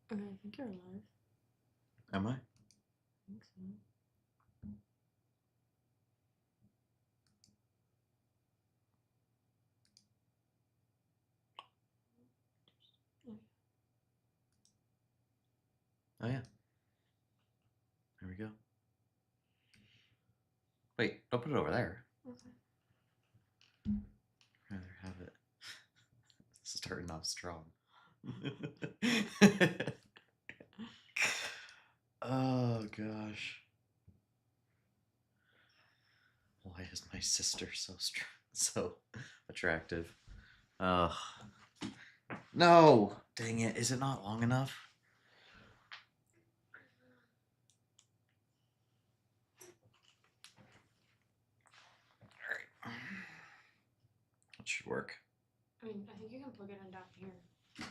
Okay, I think you're alive. Am I? I think so. Oh yeah. There we go. Wait, don't put it over there. Okay. I'd rather have it starting off strong. Oh gosh. Why is my sister so attractive? Ugh. No! Dang it, is it not long enough? Alright. That should work. I mean, I think you can plug it in down here.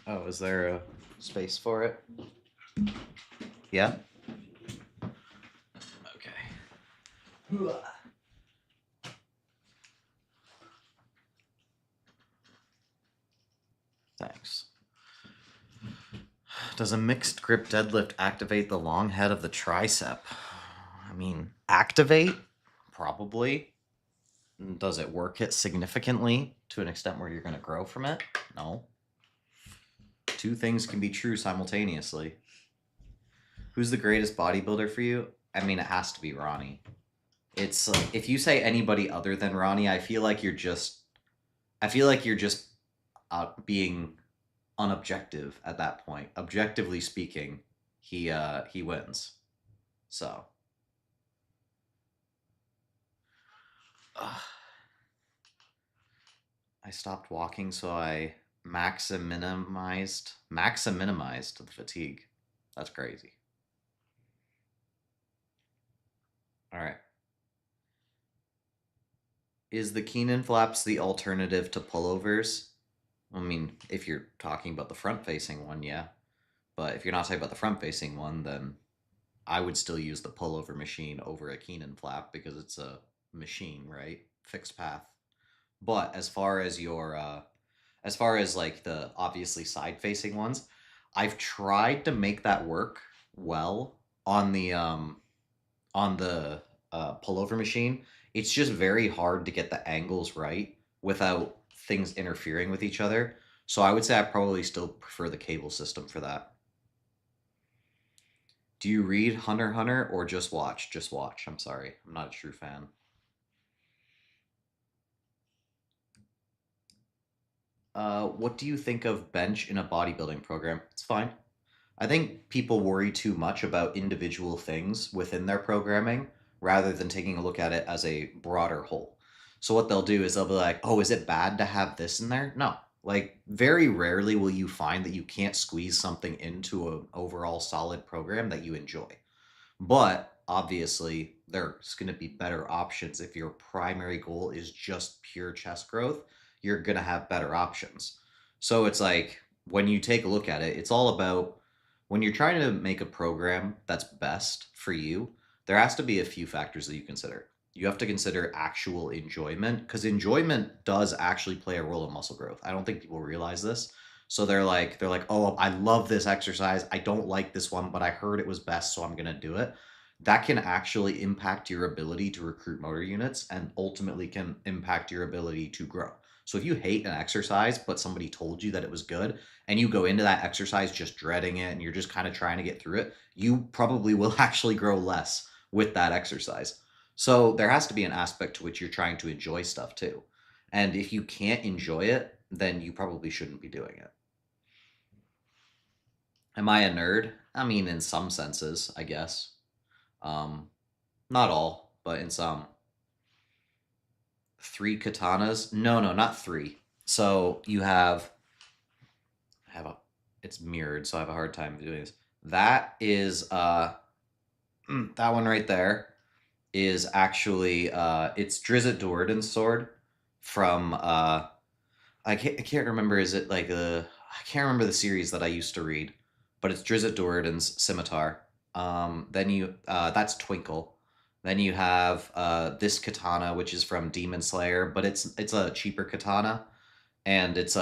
Oh, is there a space for it? Yeah? Okay. Thanks. Does a mixed grip deadlift activate the long head of the tricep? I mean, activate? Probably. Does it work it significantly to an extent where you're going to grow from it? No. Two things can be true simultaneously. Who's the greatest bodybuilder for you? I mean, it has to be Ronnie. It's like, if you say anybody other than Ronnie, I feel like you're just being unobjective at that point. Objectively speaking, he wins. So, I stopped walking, so I maximized the fatigue. That's crazy. All right. Is the Keenan flaps the alternative to pullovers? I mean, if you're talking about the front-facing one, yeah. But if you're not talking about the front-facing one, then I would still use the pullover machine over a Keenan flap because it's a machine, right? Fixed path. But as far as like the obviously side-facing ones, I've tried to make that work well on the pullover machine. It's just very hard to get the angles right without things interfering with each other. So I would say I probably still prefer the cable system for that. Do you read Hunter x Hunter or just watch? Just watch. I'm sorry. I'm not a true fan. What do you think of bench in a bodybuilding program? It's fine. I think people worry too much about individual things within their programming rather than taking a look at it as a broader whole. So what they'll do is they'll be like, "Oh, is it bad to have this in there?" No. Like very rarely will you find that you can't squeeze something into an overall solid program that you enjoy. But obviously, there's going to be better options if your primary goal is just pure chest growth. You're going to have better options. So it's like when you take a look at it, it's all about when you're trying to make a program that's best for you, there has to be a few factors that you consider. You have to consider actual enjoyment because enjoyment does actually play a role in muscle growth. I don't think people realize this. So they're like, "Oh, I love this exercise. I don't like this one, but I heard it was best, so I'm going to do it." That can actually impact your ability to recruit motor units and ultimately can impact your ability to grow. So if you hate an exercise, but somebody told you that it was good, and you go into that exercise just dreading it and you're just kind of trying to get through it, you probably will actually grow less with that exercise. So there has to be an aspect to which you're trying to enjoy stuff too. And if you can't enjoy it, then you probably shouldn't be doing it. Am I a nerd? I mean, in some senses, I guess. Um, Not all, but in some. Three katanas? No, no, not three. So you have a it's mirrored, so I have a hard time doing this. That is that one right there is actually it's Drizzt Do'Urden's sword from I can't remember, is it like I can't remember the series that I used to read, but it's Drizzt Do'Urden's scimitar. Then you that's Twinkle. Then you have this katana, which is from Demon Slayer, but it's a cheaper katana, and it's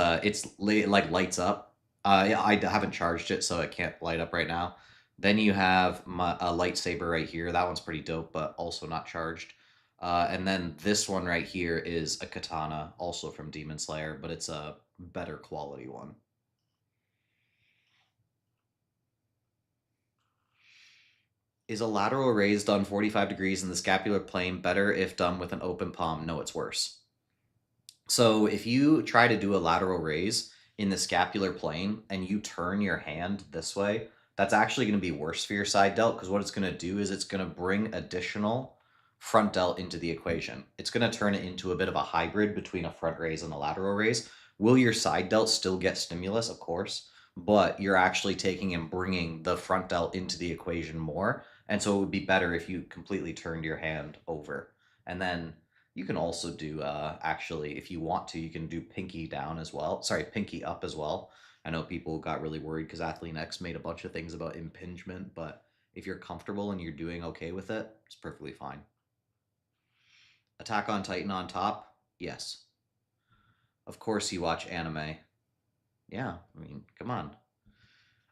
like lights up. Yeah, I haven't charged it, so it can't light up right now. Then you have a lightsaber right here. That one's pretty dope, but also not charged. And then this one right here is a katana, also from Demon Slayer, but it's a better quality one. Is a lateral raise done 45 degrees in the scapular plane better if done with an open palm? No, it's worse. So if you try to do a lateral raise in the scapular plane and you turn your hand this way, that's actually going to be worse for your side delt, because what it's going to do is it's going to bring additional front delt into the equation. It's going to turn it into a bit of a hybrid between a front raise and a lateral raise. Will your side delt still get stimulus? Of course, but you're actually taking and bringing the front delt into the equation more. And so it would be better if you completely turned your hand over. And then you can also do, actually, if you want to, you can do pinky down as well. Sorry, pinky up as well. I know people got really worried because Athlete X made a bunch of things about impingement, but if you're comfortable and you're doing okay with it, it's perfectly fine. Attack on Titan on top? Yes. Of course you watch anime. Yeah, I mean, come on.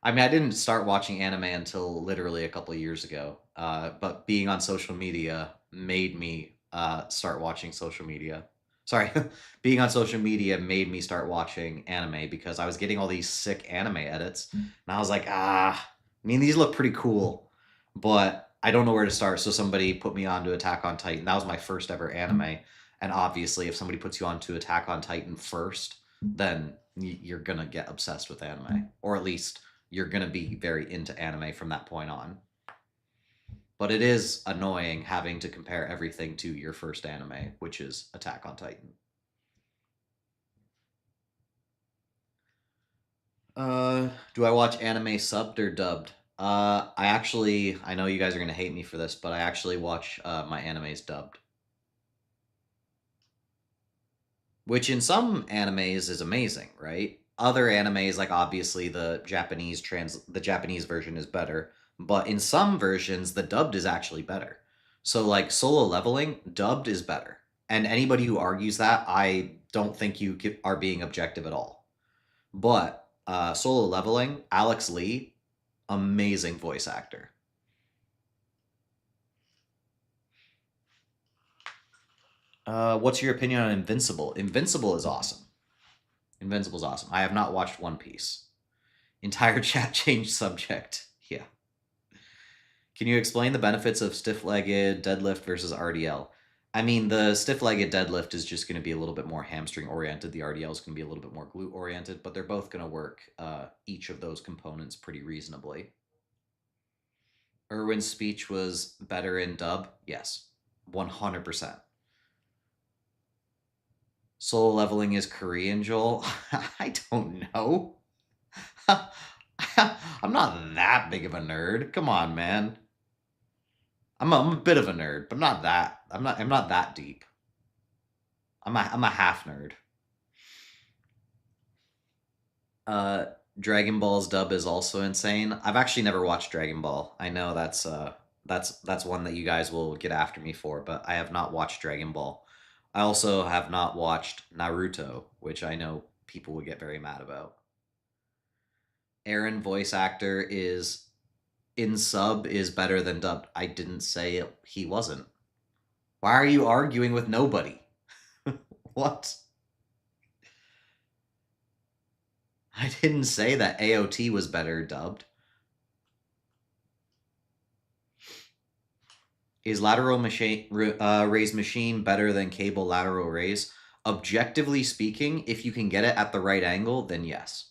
I mean, I didn't start watching anime until literally a couple of years ago, but being on social media made me start watching social media. Sorry, being on social media made me start watching anime because I was getting all these sick anime edits, and I was like, I mean, these look pretty cool, but I don't know where to start. So somebody put me on to Attack on Titan. That was my first ever anime, and obviously, if somebody puts you on to Attack on Titan first, then you're gonna get obsessed with anime, or at least you're going to be very into anime from that point on. But it is annoying having to compare everything to your first anime, which is Attack on Titan. Do I watch anime subbed or dubbed? I know you guys are going to hate me for this, but I actually watch my animes dubbed. Which in some animes is amazing, right? Other animes, like obviously the Japanese version is better, but in some versions the dubbed is actually better. So like Solo Leveling, dubbed is better. And anybody who argues that, I don't think you are being objective at all. But Solo Leveling, Alex Lee, amazing voice actor. What's your opinion on Invincible? Invincible is awesome. Invincible's awesome. I have not watched One Piece. Entire chat changed subject. Yeah. Can you explain the benefits of stiff-legged deadlift versus RDL? I mean, the stiff-legged deadlift is just going to be a little bit more hamstring-oriented. The RDL is going to be a little bit more glute-oriented, but they're both going to work each of those components pretty reasonably. Irwin's speech was better in dub? Yes. 100%. Soul leveling is Korean, Joel? I don't know. I'm not that big of a nerd. Come on, man. I'm a bit of a nerd, but not that. I'm not that deep. I'm a half nerd. Dragon Ball's dub is also insane. I've actually never watched Dragon Ball. I know that's one that you guys will get after me for, but I have not watched Dragon Ball. I also have not watched Naruto, which I know people would get very mad about. Aaron voice actor is in sub is better than dubbed. I didn't say it, he wasn't. Why are you arguing with nobody? What? I didn't say that AOT was better dubbed. Is lateral raise machine better than cable lateral raise? Objectively speaking, if you can get it at the right angle, then yes.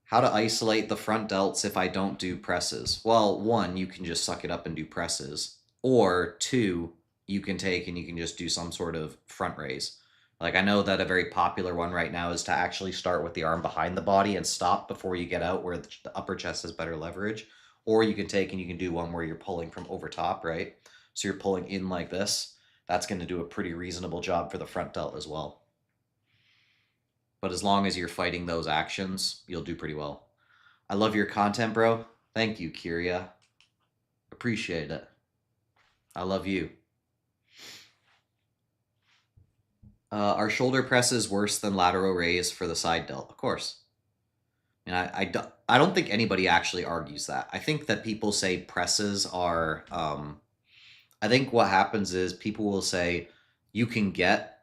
How to isolate the front delts if I don't do presses? Well, one, you can just suck it up and do presses. Or two, you can take and you can just do some sort of front raise. Like I know that a very popular one right now is to actually start with the arm behind the body and stop before you get out where the upper chest has better leverage. Or you can take and you can do one where you're pulling from over top, right? So you're pulling in like this. That's going to do a pretty reasonable job for the front delt as well. But as long as you're fighting those actions, you'll do pretty well. I love your content, bro. Thank you, Kyria. Appreciate it. I love you. Are shoulder presses worse than lateral raise for the side delt? Of course. And I don't think anybody actually argues that. I think that people say presses are. I think what happens is people will say you can get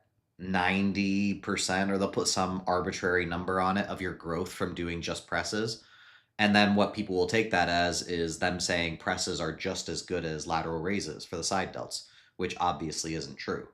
90%, or they'll put some arbitrary number on it, of your growth from doing just presses. And then what people will take that as is them saying presses are just as good as lateral raises for the side delts, which obviously isn't true,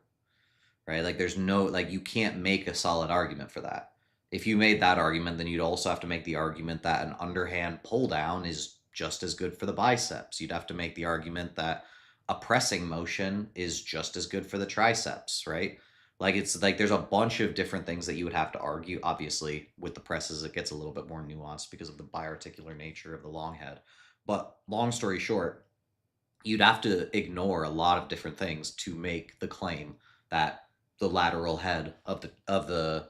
right? Like there's no, like you can't make a solid argument for that. If you made that argument, then you'd also have to make the argument that an underhand pull down is just as good for the biceps. You'd have to make the argument that a pressing motion is just as good for the triceps, right? Like it's like there's a bunch of different things that you would have to argue. Obviously, with the presses, it gets a little bit more nuanced because of the biarticular nature of the long head. But long story short, you'd have to ignore a lot of different things to make the claim that the lateral head of the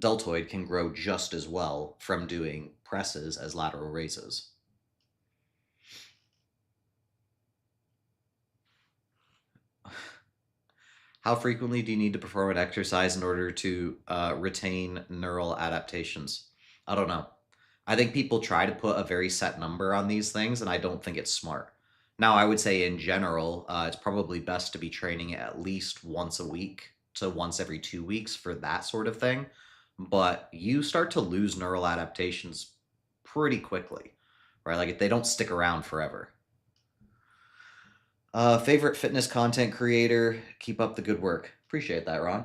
deltoid can grow just as well from doing presses as lateral raises. How frequently do you need to perform an exercise in order to retain neural adaptations? I don't know. I think people try to put a very set number on these things, and I don't think it's smart. Now, I would say in general, it's probably best to be training at least once a week to once every 2 weeks for that sort of thing. But you start to lose neural adaptations pretty quickly, right? Like they don't stick around forever. Favorite fitness content creator? Keep up the good work. Appreciate that, Ron.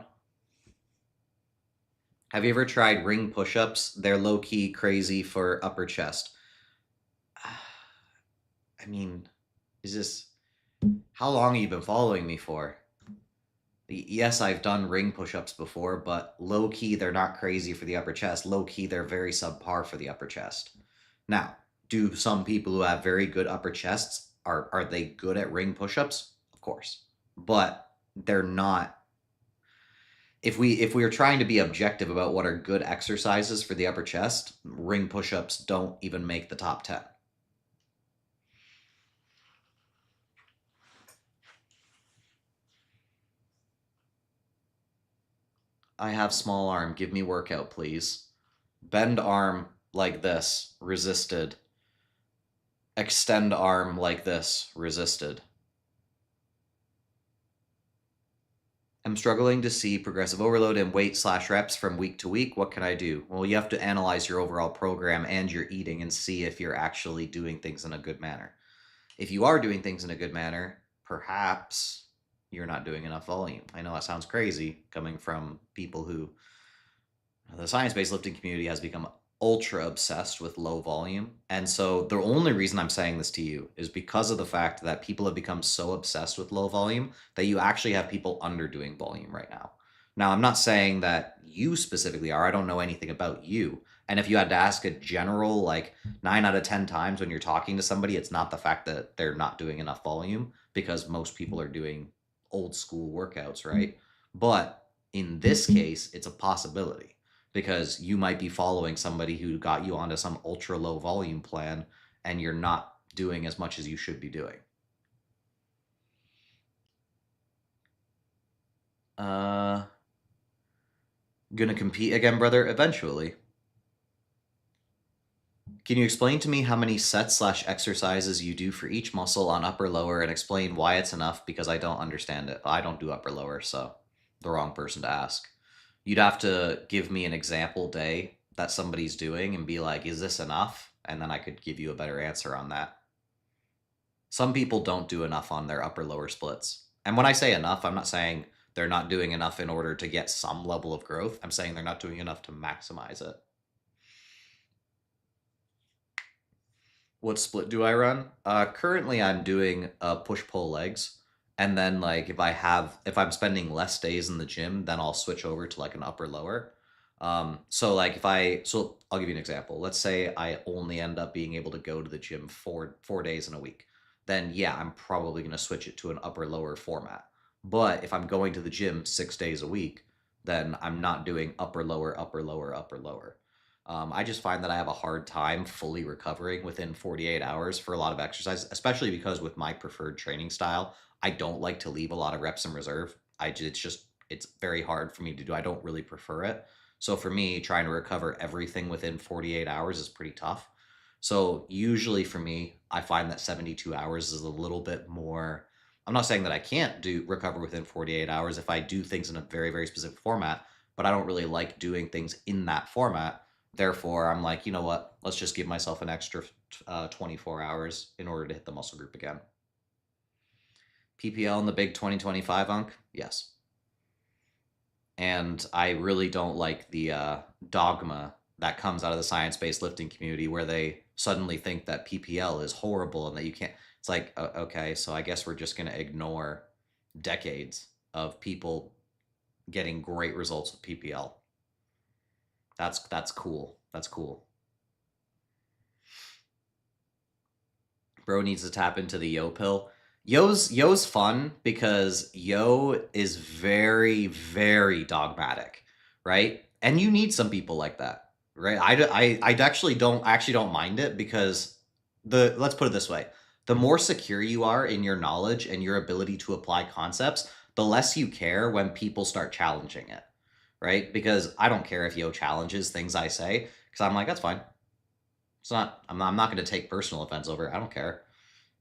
Have you ever tried ring push-ups? They're low-key crazy for upper chest. I mean, is this... How long have you been following me for? Yes, I've done ring push-ups before, but low-key, they're not crazy for the upper chest. Low-key, they're very subpar for the upper chest. Now, do some people who have very good upper chests, are they good at ring push-ups? Of course. But they're not... If we are trying to be objective about what are good exercises for the upper chest, ring push-ups don't even make the top 10. I have small arm. Give me workout, please. Bend arm like this, resisted. Extend arm like this, resisted. I'm struggling to see progressive overload in weight/reps from week to week. What can I do? Well, you have to analyze your overall program and your eating and see if you're actually doing things in a good manner. If you are doing things in a good manner, perhaps you're not doing enough volume. I know that sounds crazy coming from people who... The science-based lifting community has become ultra obsessed with low volume. And so the only reason I'm saying this to you is because of the fact that people have become so obsessed with low volume that you actually have people underdoing volume right now. Now, I'm not saying that you specifically are. I don't know anything about you. And if you had to ask a general, like 9 out of 10 times when you're talking to somebody, it's not the fact that they're not doing enough volume, because most people are doing old school workouts, right? But in this case, it's a possibility, because you might be following somebody who got you onto some ultra low volume plan and you're not doing as much as you should be doing. Gonna compete again, brother, eventually. Can you explain to me how many sets/exercises you do for each muscle on upper lower, and explain why it's enough, because I don't understand it. I don't do upper lower, so the wrong person to ask. You'd have to give me an example day that somebody's doing and be like, is this enough? And then I could give you a better answer on that. Some people don't do enough on their upper lower splits. And when I say enough, I'm not saying they're not doing enough in order to get some level of growth. I'm saying they're not doing enough to maximize it. What split do I run? Currently I'm doing push-pull legs. And then like if I'm spending less days in the gym, then I'll switch over to like an upper lower. So I'll give you an example. Let's say I only end up being able to go to the gym four days in a week. Then yeah, I'm probably going to switch it to an upper lower format. But if I'm going to the gym 6 days a week, then I'm not doing upper lower, upper lower, upper lower. I just find that I have a hard time fully recovering within 48 hours for a lot of exercise, especially because with my preferred training style, I don't like to leave a lot of reps in reserve. It's just it's very hard for me to do. I don't really prefer it. So for me, trying to recover everything within 48 hours is pretty tough. So usually for me, I find that 72 hours is a little bit more. I'm not saying that I can't do recover within 48 hours if I do things in a very, very specific format, but I don't really like doing things in that format. Therefore, I'm like, you know what? Let's just give myself an extra 24 hours in order to hit the muscle group again. PPL in the big 2025 Unc? Yes. And I really don't like the dogma that comes out of the science-based lifting community where they suddenly think that PPL is horrible and that you can't. It's like, okay, so I guess we're just going to ignore decades of people getting great results with PPL. That's cool. That's cool. Bro needs to tap into the yo pill. Yo's fun because yo is very, very dogmatic, right? And you need some people like that, right? I actually don't mind it because let's put it this way. The more secure you are in your knowledge and your ability to apply concepts, the less you care when people start challenging it, right? Because I don't care if yo challenges things I say because I'm like, that's fine. It's not, I'm not going to take personal offense over it. I don't care.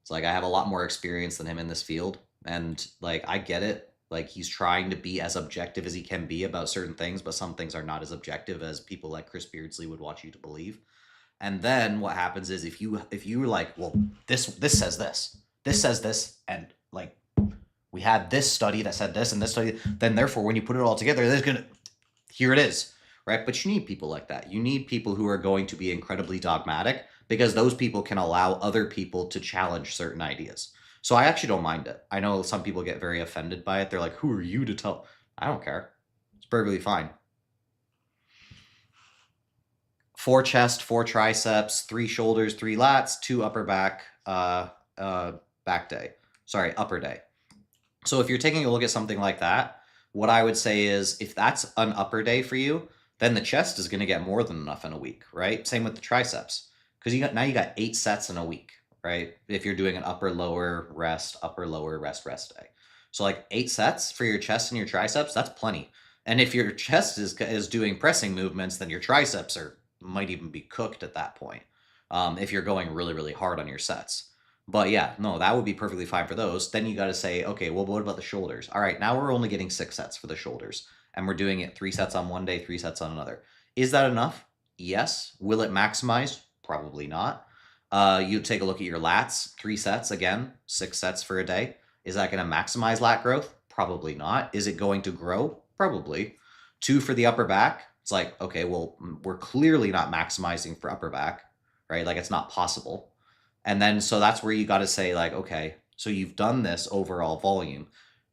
It's like I have a lot more experience than him in this field. And like, I get it. Like, he's trying to be as objective as he can be about certain things, but some things are not as objective as people like Chris Beardsley would want you to believe. And then what happens is if you're like, well, this says this says this, and like we had this study that said this and this study, then therefore when you put it all together, here it is, right? But you need people like that. You need people who are going to be incredibly dogmatic because those people can allow other people to challenge certain ideas. So I actually don't mind it. I know some people get very offended by it. They're like, who are you to tell? I don't care. It's perfectly fine. 4 chest, 4 triceps, 3 shoulders, 3 lats, 2 upper back, back day. Sorry, upper day. So if you're taking a look at something like that, what I would say is if that's an upper day for you, then the chest is going to get more than enough in a week, right? Same with the triceps, because now you got 8 sets in a week, right? If you're doing an upper lower rest rest day. So like 8 sets for your chest and your triceps, that's plenty. And if your chest is doing pressing movements, then your triceps might even be cooked at that point. If you're going really, really hard on your sets. But yeah, no, that would be perfectly fine for those. Then you got to say, okay, well, what about the shoulders? All right, now we're only getting 6 sets for the shoulders, and we're doing it 3 sets on one day, 3 sets on another. Is that enough? Yes. Will it maximize? Probably not. You take a look at your lats, 3 sets, again, 6 sets for a day. Is that going to maximize lat growth? Probably not. Is it going to grow? Probably. 2 for the upper back. It's like, okay, well, we're clearly not maximizing for upper back, right? Like, it's not possible. And then, so that's where you got to say, like, okay, so you've done this overall volume.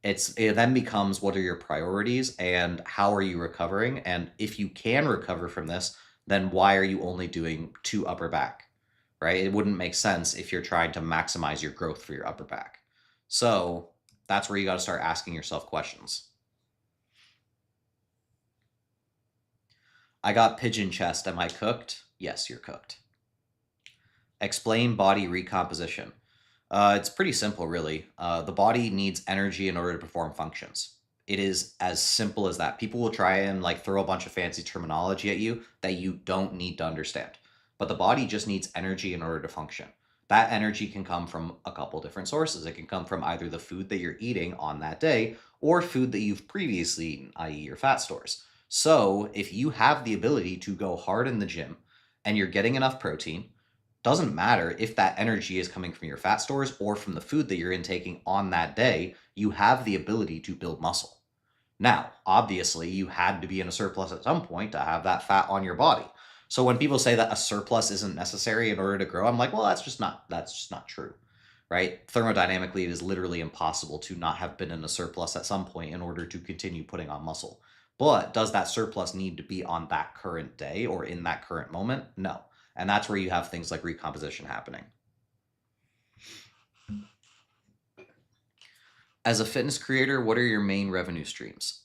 It then becomes, what are your priorities and how are you recovering? And if you can recover from this, then why are you only doing 2 upper back, right? It wouldn't make sense if you're trying to maximize your growth for your upper back. So that's where you got to start asking yourself questions. I got pigeon chest. Am I cooked? Yes, you're cooked. Explain body recomposition. It's pretty simple, really. The body needs energy in order to perform functions. It is as simple as that. People will try and like throw a bunch of fancy terminology at you that you don't need to understand. But the body just needs energy in order to function. That energy can come from a couple different sources. It can come from either the food that you're eating on that day or food that you've previously eaten, i.e. your fat stores. So if you have the ability to go hard in the gym and you're getting enough protein, doesn't matter if that energy is coming from your fat stores or from the food that you're intaking on that day, you have the ability to build muscle. Now, obviously, you had to be in a surplus at some point to have that fat on your body. So when people say that a surplus isn't necessary in order to grow, I'm like, well, that's just not true, right? Thermodynamically, it is literally impossible to not have been in a surplus at some point in order to continue putting on muscle. But does that surplus need to be on that current day or in that current moment? No. And that's where you have things like recomposition happening. As a fitness creator, what are your main revenue streams?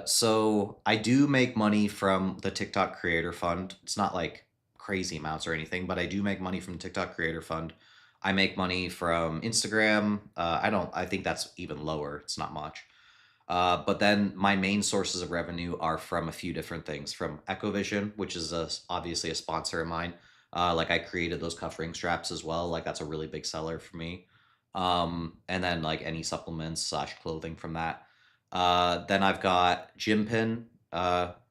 So I do make money from the TikTok Creator Fund. It's not like crazy amounts or anything, but I do make money from the TikTok Creator Fund. I make money from Instagram. I think that's even lower. It's not much. But then my main sources of revenue are from a few different things. From Ecovision, which is obviously a sponsor of mine. Like I created those cuff ring straps as well. Like that's a really big seller for me. And then like any supplements slash clothing from that. Then I've got Gym Pin.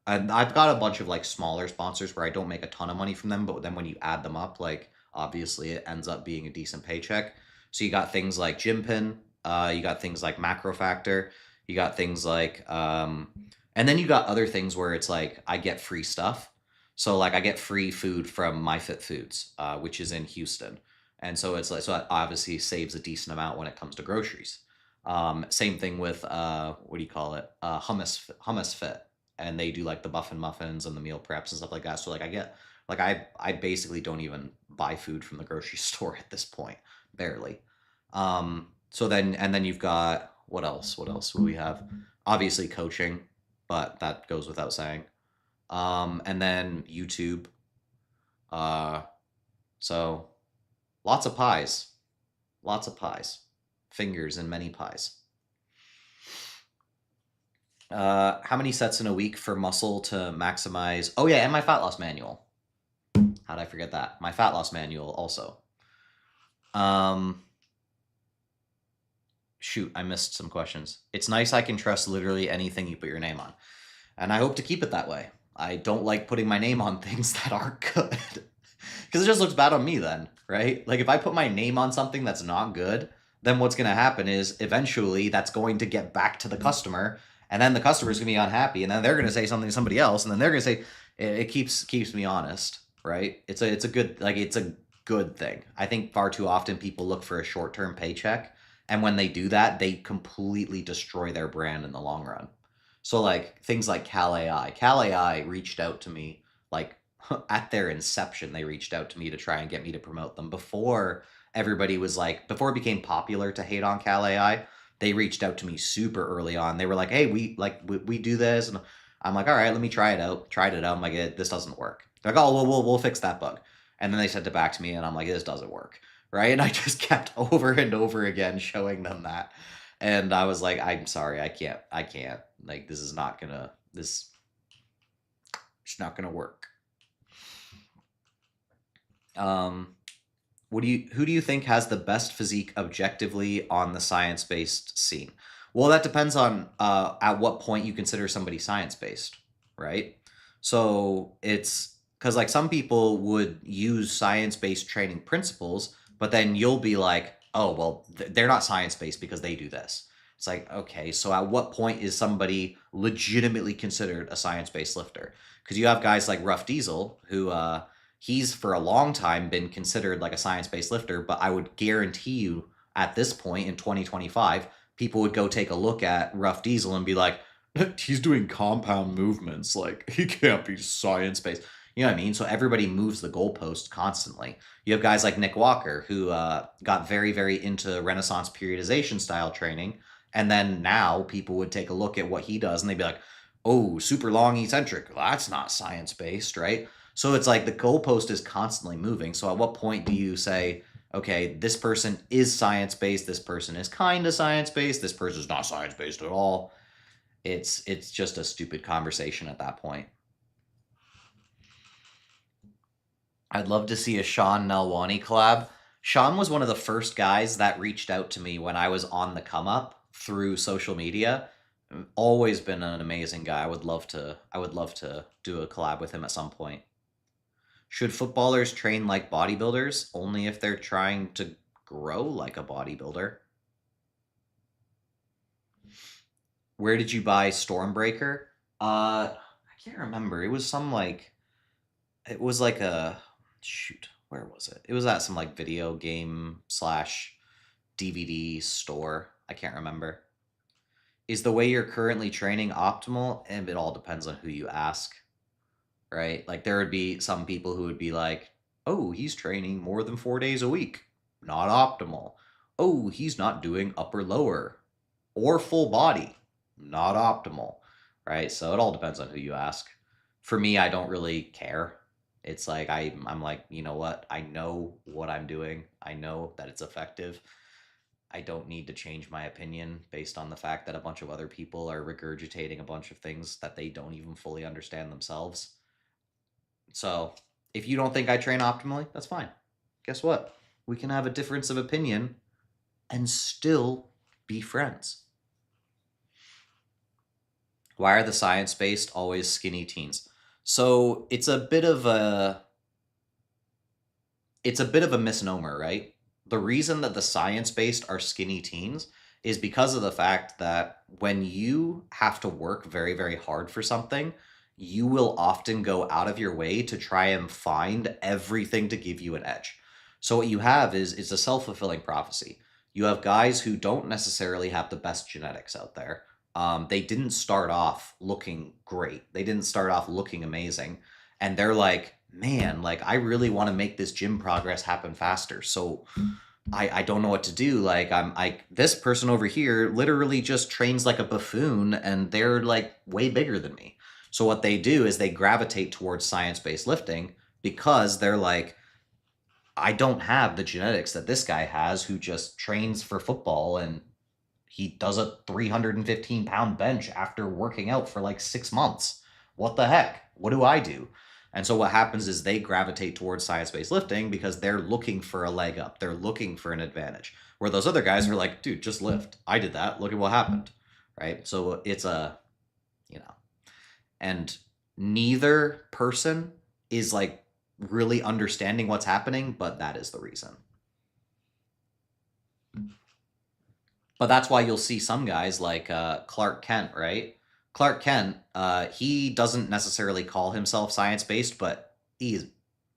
And I've got a bunch of like smaller sponsors where I don't make a ton of money from them, but then when you add them up, like obviously it ends up being a decent paycheck. So you got things like Gym Pin, you got things like Macro Factor, you got things like, and then you got other things where it's like I get free stuff. So like I get free food from MyFit Foods, which is in Houston, and so it's like so that obviously saves a decent amount when it comes to groceries. Same thing with what do you call it? Hummus Fit, and they do like the buffin muffins and the meal preps and stuff like that. So like I get like I basically don't even buy food from the grocery store at this point, barely. So then and then you've got what else? What else would we have? Obviously coaching, but that goes without saying. And then YouTube. Uh, so lots of pies, lots of pies, fingers in many pies. How many sets in a week for muscle to maximize? Oh yeah, and my fat loss manual. How did I forget that? My fat loss manual also. Shoot, I missed some questions. It's nice I can trust literally anything you put your name on. And I hope to keep it that way. I don't like putting my name on things that aren't good. Because it just looks bad on me then, right? Like if I put my name on something that's not good, then what's going to happen is eventually that's going to get back to the customer, and then the customer's going to be unhappy, and then they're going to say something to somebody else, and then they're going to say it keeps me honest, right? It's a good it's a good thing. I think far too often people look for a short-term paycheck, and when they do that, they completely destroy their brand in the long run. So like things like Cal AI reached out to me like at their inception, they reached out to me to try and get me to promote them before everybody was like, before it became popular to hate on Cal AI. They reached out to me super early on. They were like, "Hey, we do this," and I'm like, "All right, let me try it out." Tried it out. I'm like, "This doesn't work." They're like, "Oh, well, we'll fix that bug," and then they sent it back to me, and I'm like, "This doesn't work." Right, and I just kept over and over again showing them that, and I was like, "I'm sorry, I can't. Like, this is not gonna. This it's not gonna work." Who do you think has the best physique objectively on the science-based scene? Well, that depends on at what point you consider somebody science-based, right? So it's because like some people would use science-based training principles, but then you'll be like, oh, well, they're not science-based because they do this. It's like, okay, so at what point is somebody legitimately considered a science-based lifter? Because you have guys like Rough Diesel who he's for a long time been considered like a science-based lifter, but I would guarantee you at this point in 2025, people would go take a look at Rough Diesel and be like, he's doing compound movements. Like he can't be science-based. You know what I mean? So everybody moves the goalpost constantly. You have guys like Nick Walker who got very, very into Renaissance periodization style training. And then now people would take a look at what he does and they'd be like, oh, super long eccentric. Well, that's not science-based, right? So it's like the goalpost is constantly moving. So at what point do you say, okay, this person is science-based, this person is kind of science-based, this person is not science-based at all? It's just a stupid conversation at that point. I'd love to see a Sean Nalwani collab. Sean was one of the first guys that reached out to me when I was on the come up through social media. Always been an amazing guy. I would love to do a collab with him at some point. Should footballers train like bodybuilders only if they're trying to grow like a bodybuilder? Where did you buy Stormbreaker? I can't remember. It was like a shoot. Where was it? It was at some like video game slash DVD store. I can't remember. Is the way you're currently training optimal? And it all depends on who you ask, right? Like there would be some people who would be like, "Oh, he's training more than 4 days a week. Not optimal. Oh, he's not doing upper lower or full body. Not optimal." Right? So it all depends on who you ask. For me, I don't really care. It's like I'm. I'm like, you know what? I know what I'm doing. I know that it's effective. I don't need to change my opinion based on the fact that a bunch of other people are regurgitating a bunch of things that they don't even fully understand themselves. So if you don't think I train optimally, that's fine. Guess what? We can have a difference of opinion and still be friends. Why are the science-based always skinny teens? So it's a bit of a misnomer, right? The reason that the science-based are skinny teens is because of the fact that when you have to work very, very hard for something, you will often go out of your way to try and find everything to give you an edge. So what you have is a self-fulfilling prophecy. You have guys who don't necessarily have the best genetics out there. They didn't start off looking great. They didn't start off looking amazing. And they're like, man, like I really want to make this gym progress happen faster. So I don't know what to do. Like this person over here literally just trains like a buffoon and they're like way bigger than me. So what they do is they gravitate towards science-based lifting because they're like, I don't have the genetics that this guy has who just trains for football and he does a 315-pound bench after working out for like 6 months. What the heck? What do I do? And so what happens is they gravitate towards science-based lifting because they're looking for a leg up. They're looking for an advantage. Where those other guys are like, dude, just lift. I did that. Look at what happened. Right? So it's and neither person is like really understanding what's happening, but that is the reason. But that's why you'll see some guys like Clark Kent, right? Clark Kent, he doesn't necessarily call himself science-based, but he is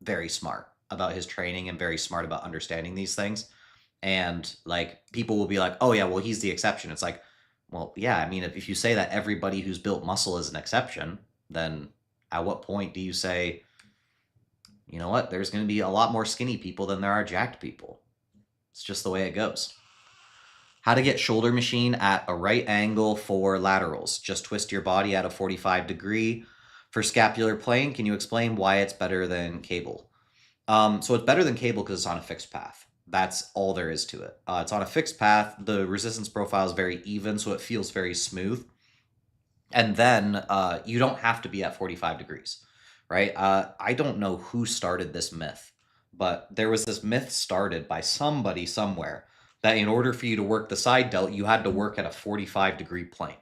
very smart about his training and very smart about understanding these things. And like people will be like, oh yeah, well, he's the exception. It's like, well, yeah, I mean, if you say that everybody who's built muscle is an exception, then at what point do you say, you know what, there's going to be a lot more skinny people than there are jacked people? It's just the way it goes. How to get shoulder machine at a right angle for laterals. Just twist your body at a 45 degree. For scapular plane, can you explain why it's better than cable? So it's better than cable because it's on a fixed path. That's all there is to it. It's on a fixed path. The resistance profile is very even, so it feels very smooth. And then you don't have to be at 45 degrees, right? I don't know who started this myth, but there was this myth started by somebody somewhere that in order for you to work the side delt, you had to work at a 45-degree plane.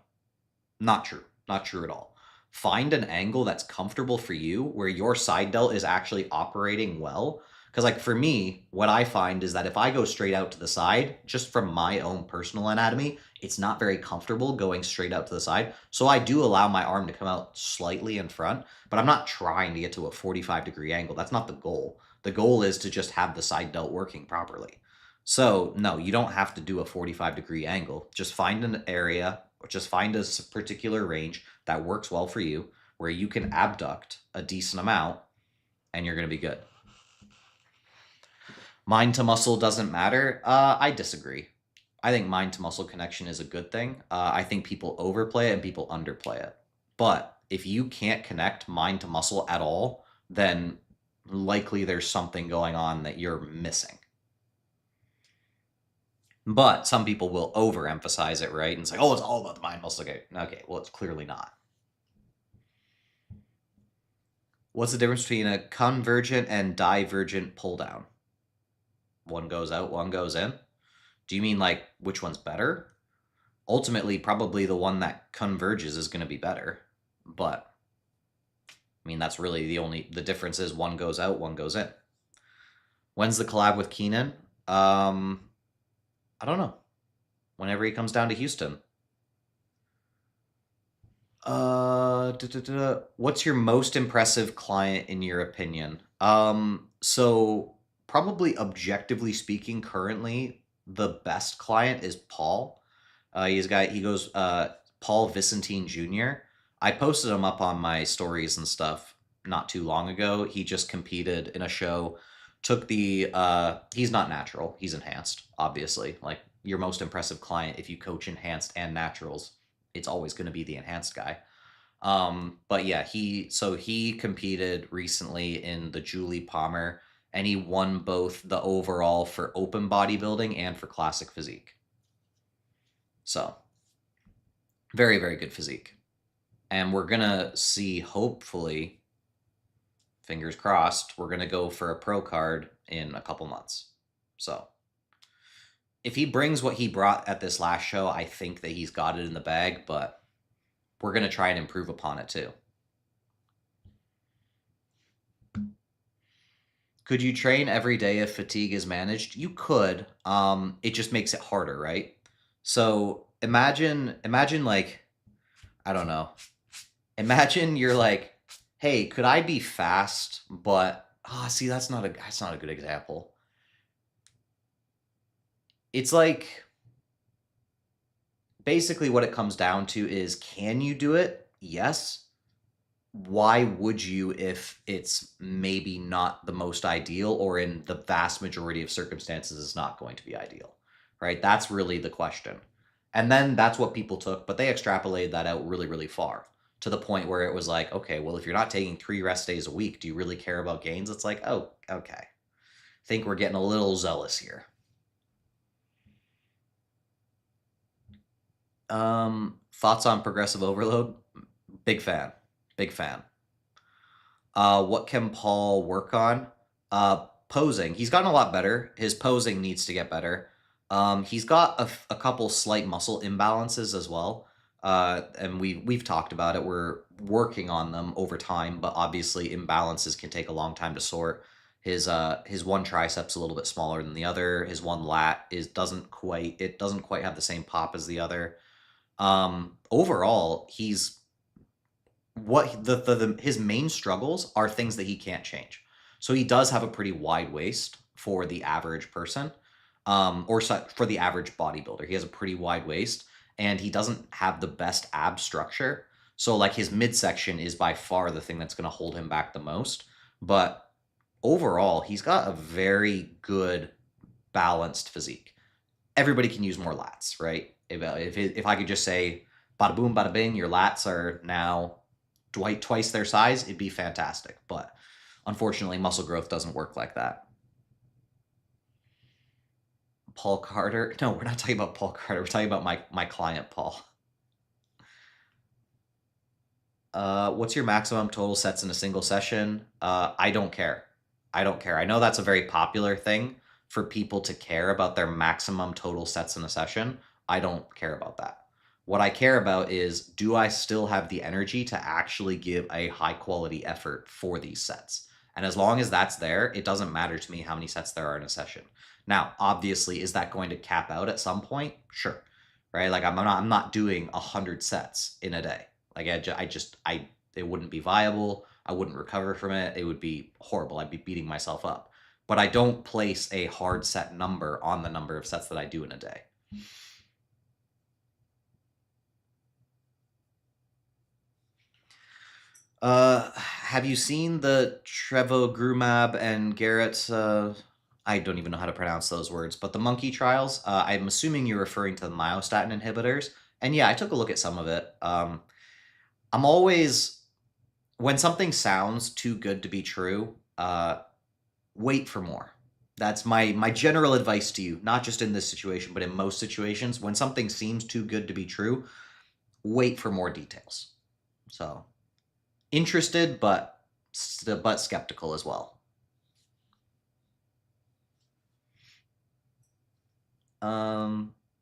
Not true. Not true at all. Find an angle that's comfortable for you where your side delt is actually operating well. Because like for me, what I find is that if I go straight out to the side, just from my own personal anatomy, it's not very comfortable going straight out to the side. So I do allow my arm to come out slightly in front, but I'm not trying to get to a 45-degree angle. That's not the goal. The goal is to just have the side delt working properly. So no, you don't have to do a 45-degree angle. Just find an area or just find a particular range that works well for you where you can abduct a decent amount and you're going to be good. Mind to muscle doesn't matter. I disagree. I think mind to muscle connection is a good thing. I think people overplay it and people underplay it. But if you can't connect mind to muscle at all, then likely there's something going on that you're missing. But some people will overemphasize it, right? And say, oh, it's all about the mind muscle. Okay, well, it's clearly not. What's the difference between a convergent and divergent pull down? One goes out, one goes in. Do you mean like which one's better? Ultimately, probably the one that converges is going to be better. But I mean, that's really the difference is one goes out, one goes in. When's the collab with Keenan? I don't know. Whenever he comes down to Houston. What's your most impressive client in your opinion? So probably objectively speaking, currently the best client is Paul. He goes Paul Vicentine Jr. I posted him up on my stories and stuff not too long ago. He just competed in a show. Took the he's not natural, he's enhanced, obviously. Like your most impressive client, if you coach enhanced and naturals, it's always going to be the enhanced guy. But yeah, he competed recently in the Julie Palmer and he won both the overall for open bodybuilding and for classic physique. So, very, very good physique. And we're going to see, hopefully, fingers crossed, we're going to go for a pro card in a couple months. So, if he brings what he brought at this last show, I think that he's got it in the bag, but we're going to try and improve upon it too. Could you train every day if fatigue is managed? You could. It just makes it harder, right? So imagine like, I don't know. Imagine you're like, hey, could I be fast? But see, that's not a good example. It's like, basically what it comes down to is, can you do it? Yes. Why would you if it's maybe not the most ideal, or in the vast majority of circumstances is not going to be ideal, right? That's really the question. And then that's what people took, but they extrapolated that out really, really far, to the point where it was like, okay, well, if you're not taking 3 rest days a week, do you really care about gains? It's like, oh, okay. I think we're getting a little zealous here. Thoughts on progressive overload? Big fan. Big fan. What can Paul work on? Posing. He's gotten a lot better. His posing needs to get better. He's got a couple slight muscle imbalances as well. And we've talked about it. We're working on them over time, but obviously imbalances can take a long time to sort. His one tricep's a little bit smaller than the other. His one lat doesn't quite have the same pop as the other. Overall, he's his main struggles are things that he can't change. So he does have a pretty wide waist for the average person, or for the average bodybuilder. He has a pretty wide waist, and he doesn't have the best ab structure. So like his midsection is by far the thing that's going to hold him back the most. But overall, he's got a very good balanced physique. Everybody can use more lats, right? If I could just say, bada boom, bada bing, your lats are now twice their size, it'd be fantastic. But unfortunately, muscle growth doesn't work like that. Paul Carter? No, we're not talking about Paul Carter. We're talking about my client, Paul. What's your maximum total sets in a single session? I don't care. I don't care. I know that's a very popular thing for people to care about their maximum total sets in a session. I don't care about that. What I care about is, do I still have the energy to actually give a high quality effort for these sets? And as long as that's there, it doesn't matter to me how many sets there are in a session. Now, obviously, is that going to cap out at some point? Sure. Right? Like I'm not doing 100 sets in a day. Like it wouldn't be viable. I wouldn't recover from it. It would be horrible. I'd be beating myself up. But I don't place a hard set number on the number of sets that I do in a day. Have you seen the Trevogrumab and Garrett's, I don't even know how to pronounce those words, but the monkey trials? I'm assuming you're referring to the myostatin inhibitors. And yeah, I took a look at some of it. I'm always, when something sounds too good to be true, wait for more. That's my general advice to you, not just in this situation, but in most situations. When something seems too good to be true, wait for more details. So, interested, but skeptical as well.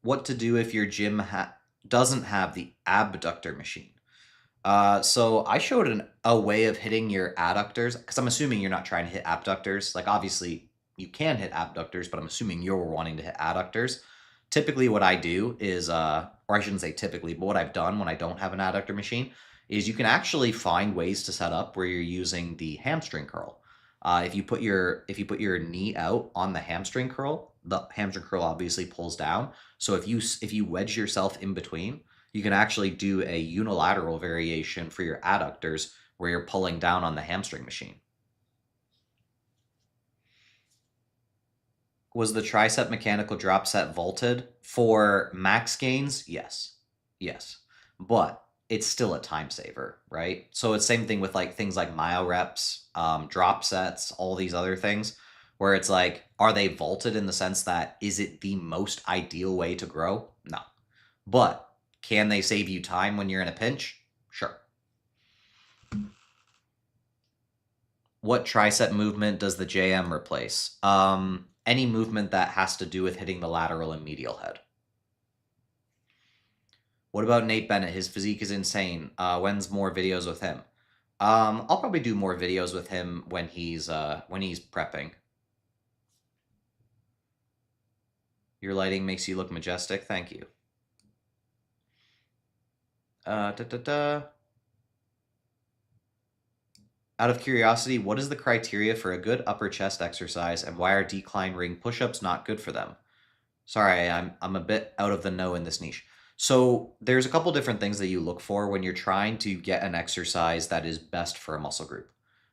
What to do if your gym doesn't have the abductor machine? So I showed a way of hitting your adductors, because I'm assuming you're not trying to hit abductors. Like, obviously, you can hit abductors, but I'm assuming you're wanting to hit adductors. Typically, what I do is, or I shouldn't say typically, but what I've done when I don't have an adductor machine is, you can actually find ways to set up where you're using the hamstring curl. If you put your knee out on the hamstring curl obviously pulls down. So if you wedge yourself in between, you can actually do a unilateral variation for your adductors where you're pulling down on the hamstring machine. Was the tricep mechanical drop set vaulted? For max gains, yes. Yes. But it's still a time saver, right? So it's same thing with like things like myo reps, drop sets, all these other things, where it's like, are they vaulted in the sense that, is it the most ideal way to grow? No. But can they save you time when you're in a pinch? Sure. What tricep movement does the JM replace? Any movement that has to do with hitting the lateral and medial head. What about Nate Bennett? His physique is insane. When's more videos with him? I'll probably do more videos with him when he's prepping. Your lighting makes you look majestic. Thank you. Out of curiosity, what is the criteria for a good upper chest exercise, and why are decline ring push-ups not good for them? Sorry, I'm a bit out of the know in this niche. So there's a couple different things that you look for when you're trying to get an exercise that is best for a muscle group,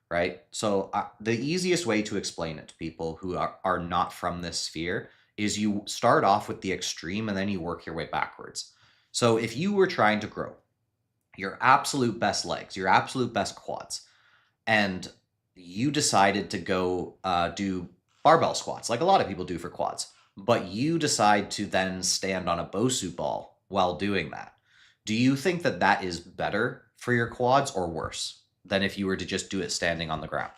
right? So the easiest way to explain it to people who are not from this sphere is you start off with the extreme and then you work your way backwards. So if you were trying to grow your absolute best legs, your absolute best quads, and you decided to go do barbell squats, like a lot of people do for quads, but you decide to then stand on a Bosu ball while doing that, do you think that that is better for your quads or worse than if you were to just do it standing on the ground?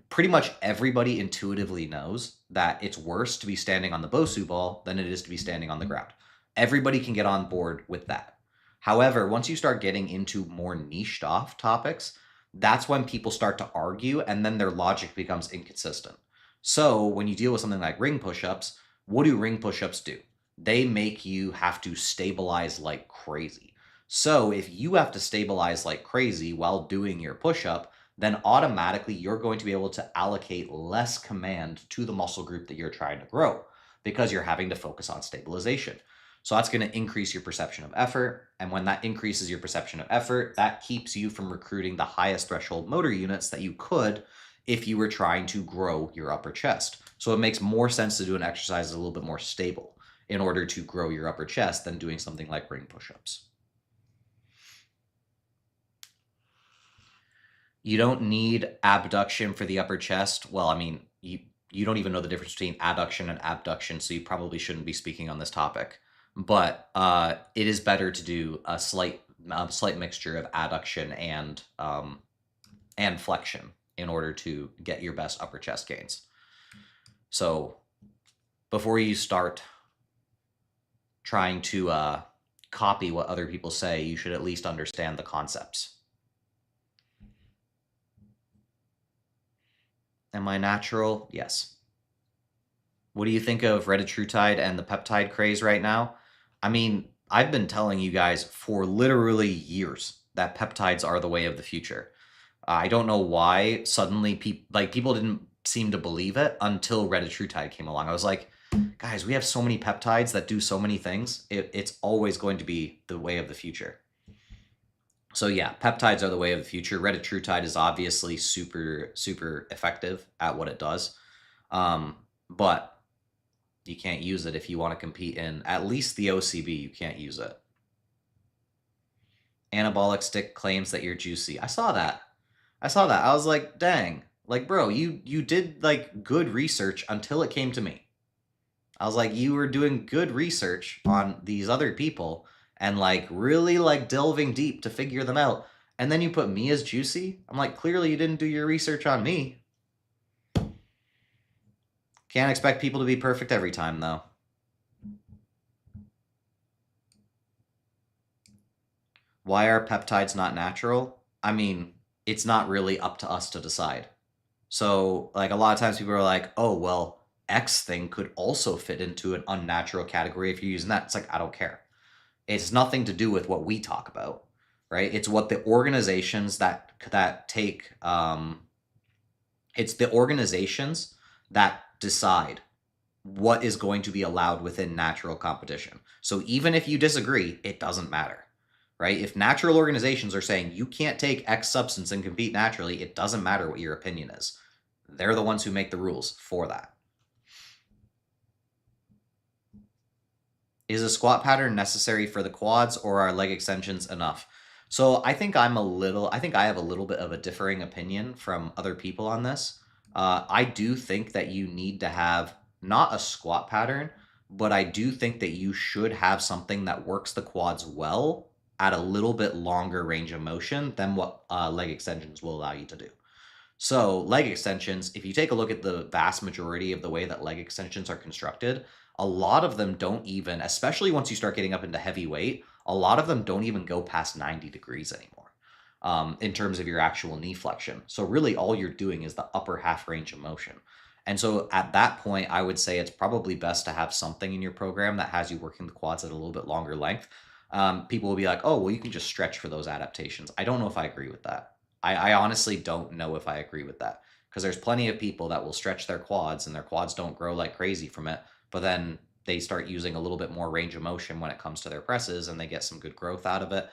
Pretty much everybody intuitively knows that it's worse to be standing on the Bosu ball than it is to be standing on the ground. Everybody can get on board with that. However, once you start getting into more niched off topics, that's when people start to argue and then their logic becomes inconsistent. So when you deal with something like ring push-ups, what do ring push-ups do? They make you have to stabilize like crazy. So if you have to stabilize like crazy while doing your push-up, then automatically you're going to be able to allocate less command to the muscle group that you're trying to grow because you're having to focus on stabilization. So that's going to increase your perception of effort. And when that increases your perception of effort, that keeps you from recruiting the highest threshold motor units that you could if you were trying to grow your upper chest. So it makes more sense to do an exercise that's a little bit more stable in order to grow your upper chest than doing something like ring push-ups. You don't need abduction for the upper chest. Well, I mean, you don't even know the difference between adduction and abduction, so you probably shouldn't be speaking on this topic. But it is better to do a slight mixture of adduction and flexion in order to get your best upper chest gains. So before you start trying to copy what other people say, you should at least understand the concepts. Am I natural? Yes. What do you think of retatrutide and the peptide craze right now? I mean, I've been telling you guys for literally years that peptides are the way of the future. I don't know why suddenly people didn't seem to believe it until retatrutide came along. I was like, guys, we have so many peptides that do so many things. It's always going to be the way of the future. So yeah, peptides are the way of the future. Retatrutide is obviously super, super effective at what it does. But you can't use it if you want to compete in at least the OCB. You can't use it. Anabolic stick claims that you're juicy. I saw that. I was like, dang. Like, bro, you did like good research until it came to me. I was like, you were doing good research on these other people and like really like delving deep to figure them out. And then you put me as juicy? I'm like, clearly you didn't do your research on me. Can't expect people to be perfect every time, though. Why are peptides not natural? I mean, it's not really up to us to decide. So, like, a lot of times people are like, oh, well, X thing could also fit into an unnatural category if you're using that. It's like, I don't care. It's nothing to do with what we talk about, right? It's what the organizations that take, it's the organizations that decide what is going to be allowed within natural competition. So even if you disagree, it doesn't matter, right? If natural organizations are saying you can't take X substance and compete naturally, it doesn't matter what your opinion is. They're the ones who make the rules for that. Is a squat pattern necessary for the quads, or are leg extensions enough? So I think I have a little bit of a differing opinion from other people on this. I do think that you need to have not a squat pattern, but I do think that you should have something that works the quads well at a little bit longer range of motion than what leg extensions will allow you to do. So leg extensions, if you take a look at the vast majority of the way that leg extensions are constructed, a lot of them don't even, especially once you start getting up into heavy weight, a lot of them don't even go past 90 degrees anymore in terms of your actual knee flexion. So really all you're doing is the upper half range of motion. And so at that point, I would say it's probably best to have something in your program that has you working the quads at a little bit longer length. People will be like, oh, well, you can just stretch for those adaptations. I don't know if I agree with that. I honestly don't know if I agree with that, because there's plenty of people that will stretch their quads and their quads don't grow like crazy from it, but then they start using a little bit more range of motion when it comes to their presses and they get some good growth out of it.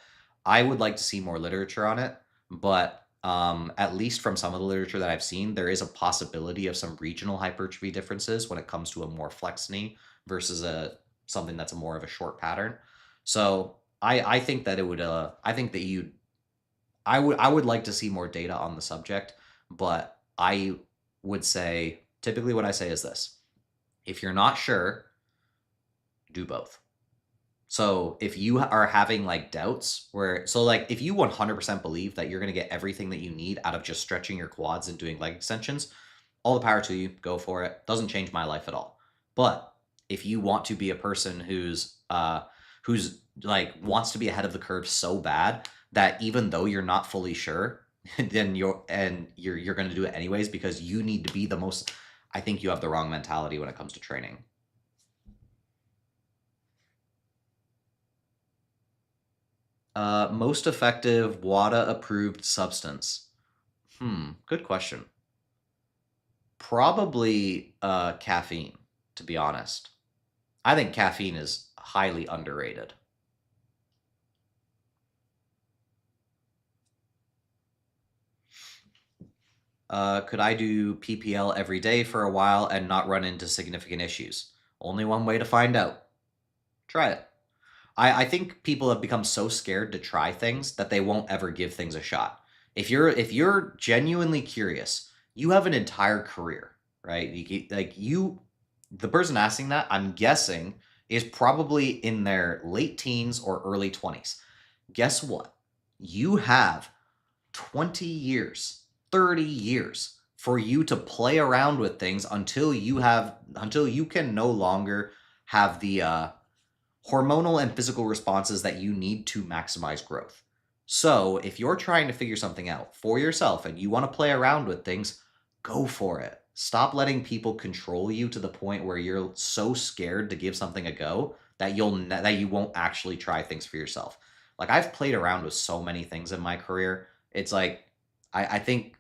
I would like to see more literature on it, but at least from some of the literature that I've seen, there is a possibility of some regional hypertrophy differences when it comes to a more flex knee versus something that's a more of a short pattern. So I think that it would I think that I would like to see more data on the subject, but I would say typically what I say is this: if you're not sure, do both. So if you are having like doubts like if you 100% believe that you're going to get everything that you need out of just stretching your quads and doing leg extensions, all the power to you, go for it. Doesn't change my life at all. But if you want to be a person who's like wants to be ahead of the curve so bad that even though you're not fully sure, then you're going to do it anyways because you need to be the most, I think you have the wrong mentality when it comes to training. Most effective WADA approved substance. Good question. Probably caffeine, to be honest. I think caffeine is highly underrated. Could I do PPL every day for a while and not run into significant issues? Only one way to find out. Try it. I think people have become so scared to try things that they won't ever give things a shot. If you're genuinely curious, you have an entire career, right? The person asking that, I'm guessing, is probably in their late teens or early 20s. Guess what? You have 20 years, 30 years for you to play around with things until you can no longer have the hormonal and physical responses that you need to maximize growth. So if you're trying to figure something out for yourself and you want to play around with things, go for it. Stop letting people control you to the point where you're so scared to give something a go that you won't actually try things for yourself. Like I've played around with so many things in my career. It's like I think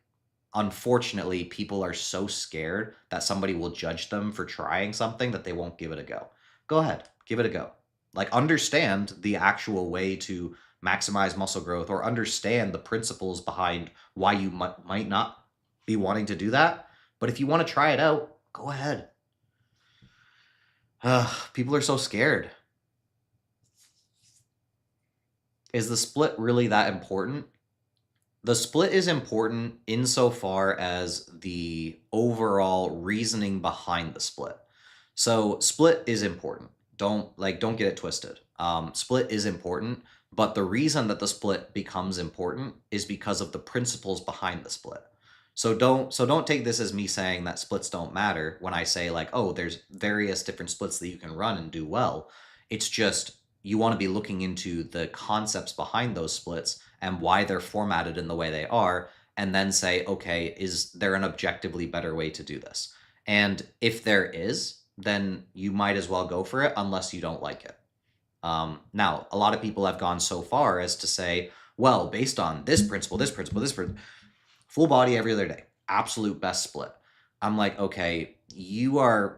unfortunately people are so scared that somebody will judge them for trying something that they won't give it a go. Go ahead, give it a go. Like understand the actual way to maximize muscle growth or understand the principles behind why you might not be wanting to do that. But if you want to try it out, go ahead. People are so scared. Is the split really that important? The split is important insofar as the overall reasoning behind the split. So split is important. Don't get it twisted. Split is important, but the reason that the split becomes important is because of the principles behind the split. So don't take this as me saying that splits don't matter when I say like, oh, there's various different splits that you can run and do well. It's just you want to be looking into the concepts behind those splits and why they're formatted in the way they are, and then say, okay, is there an objectively better way to do this? And if there is, then you might as well go for it unless you don't like it. Now, a lot of people have gone so far as to say, well, based on this principle, full body every other day, absolute best split. I'm like, okay, you've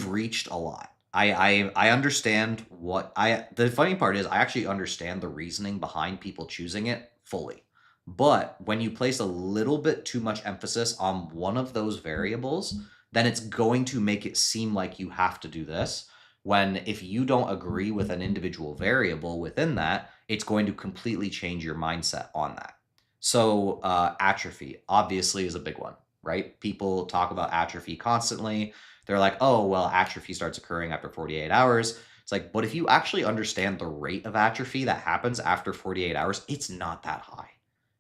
reached a lot. I understand the funny part is I actually understand the reasoning behind people choosing it fully. But when you place a little bit too much emphasis on one of those variables, then it's going to make it seem like you have to do this. When if you don't agree with an individual variable within that, it's going to completely change your mindset on that. So atrophy obviously is a big one, right? People talk about atrophy constantly. They're like, oh, well, atrophy starts occurring after 48 hours. It's like, but if you actually understand the rate of atrophy that happens after 48 hours, it's not that high.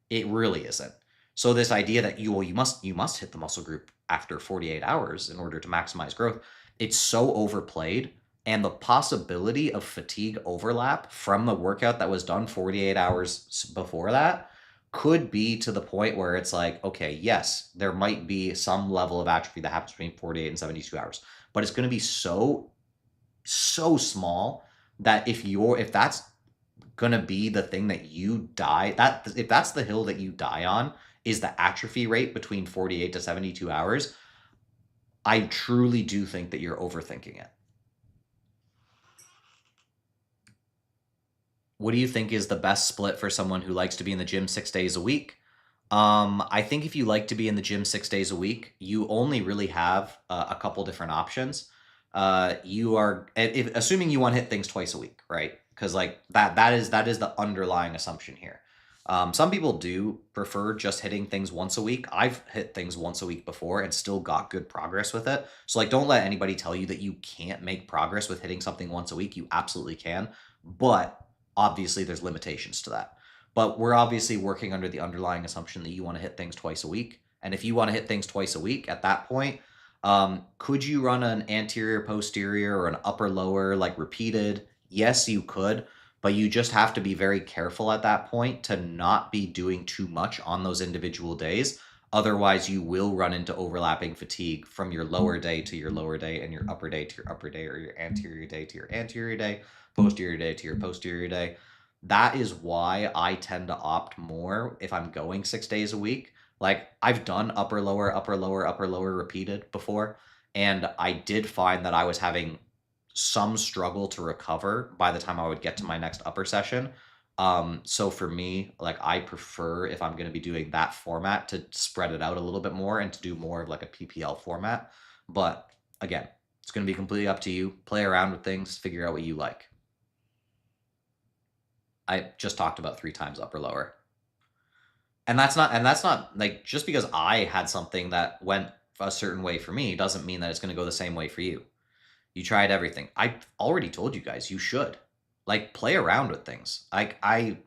It really isn't. So this idea that you must hit the muscle group after 48 hours in order to maximize growth, it's so overplayed. And the possibility of fatigue overlap from the workout that was done 48 hours before that could be to the point where it's like, okay, yes, there might be some level of atrophy that happens between 48 and 72 hours, but it's going to be so small that if that's going to be the thing that you die, that if that's the hill that you die on is the atrophy rate between 48 to 72 hours, I truly do think that you're overthinking it. What do you think is the best split for someone who likes to be in the gym 6 days a week? I think if you like to be in the gym 6 days a week, you only really have a couple different options. You are assuming you want to hit things twice a week, right? Because like that is the underlying assumption here. Some people do prefer just hitting things once a week. I've hit things once a week before and still got good progress with it. So like, don't let anybody tell you that you can't make progress with hitting something once a week. You absolutely can, but obviously there's limitations to that. But we're obviously working under the underlying assumption that you want to hit things twice a week. And if you want to hit things twice a week at that point, could you run an anterior, posterior, or an upper, lower, like repeated? Yes, you could, but you just have to be very careful at that point to not be doing too much on those individual days. Otherwise, you will run into overlapping fatigue from your lower day to your lower day and your upper day to your upper day, or your anterior day to your anterior day, posterior day to your posterior day. That is why I tend to opt more if I'm going 6 days a week. Like I've done upper, lower, upper, lower, upper, lower repeated before, and I did find that I was having some struggle to recover by the time I would get to my next upper session. So for me, like I prefer if I'm going to be doing that format to spread it out a little bit more and to do more of like a PPL format. But again, it's going to be completely up to you. Play around with things, figure out what you like. I just talked about 3 times upper lower. And that's not like just because I had something that went a certain way for me doesn't mean that it's going to go the same way for you. You tried everything. I already told you guys you should. Like play around with things. Like I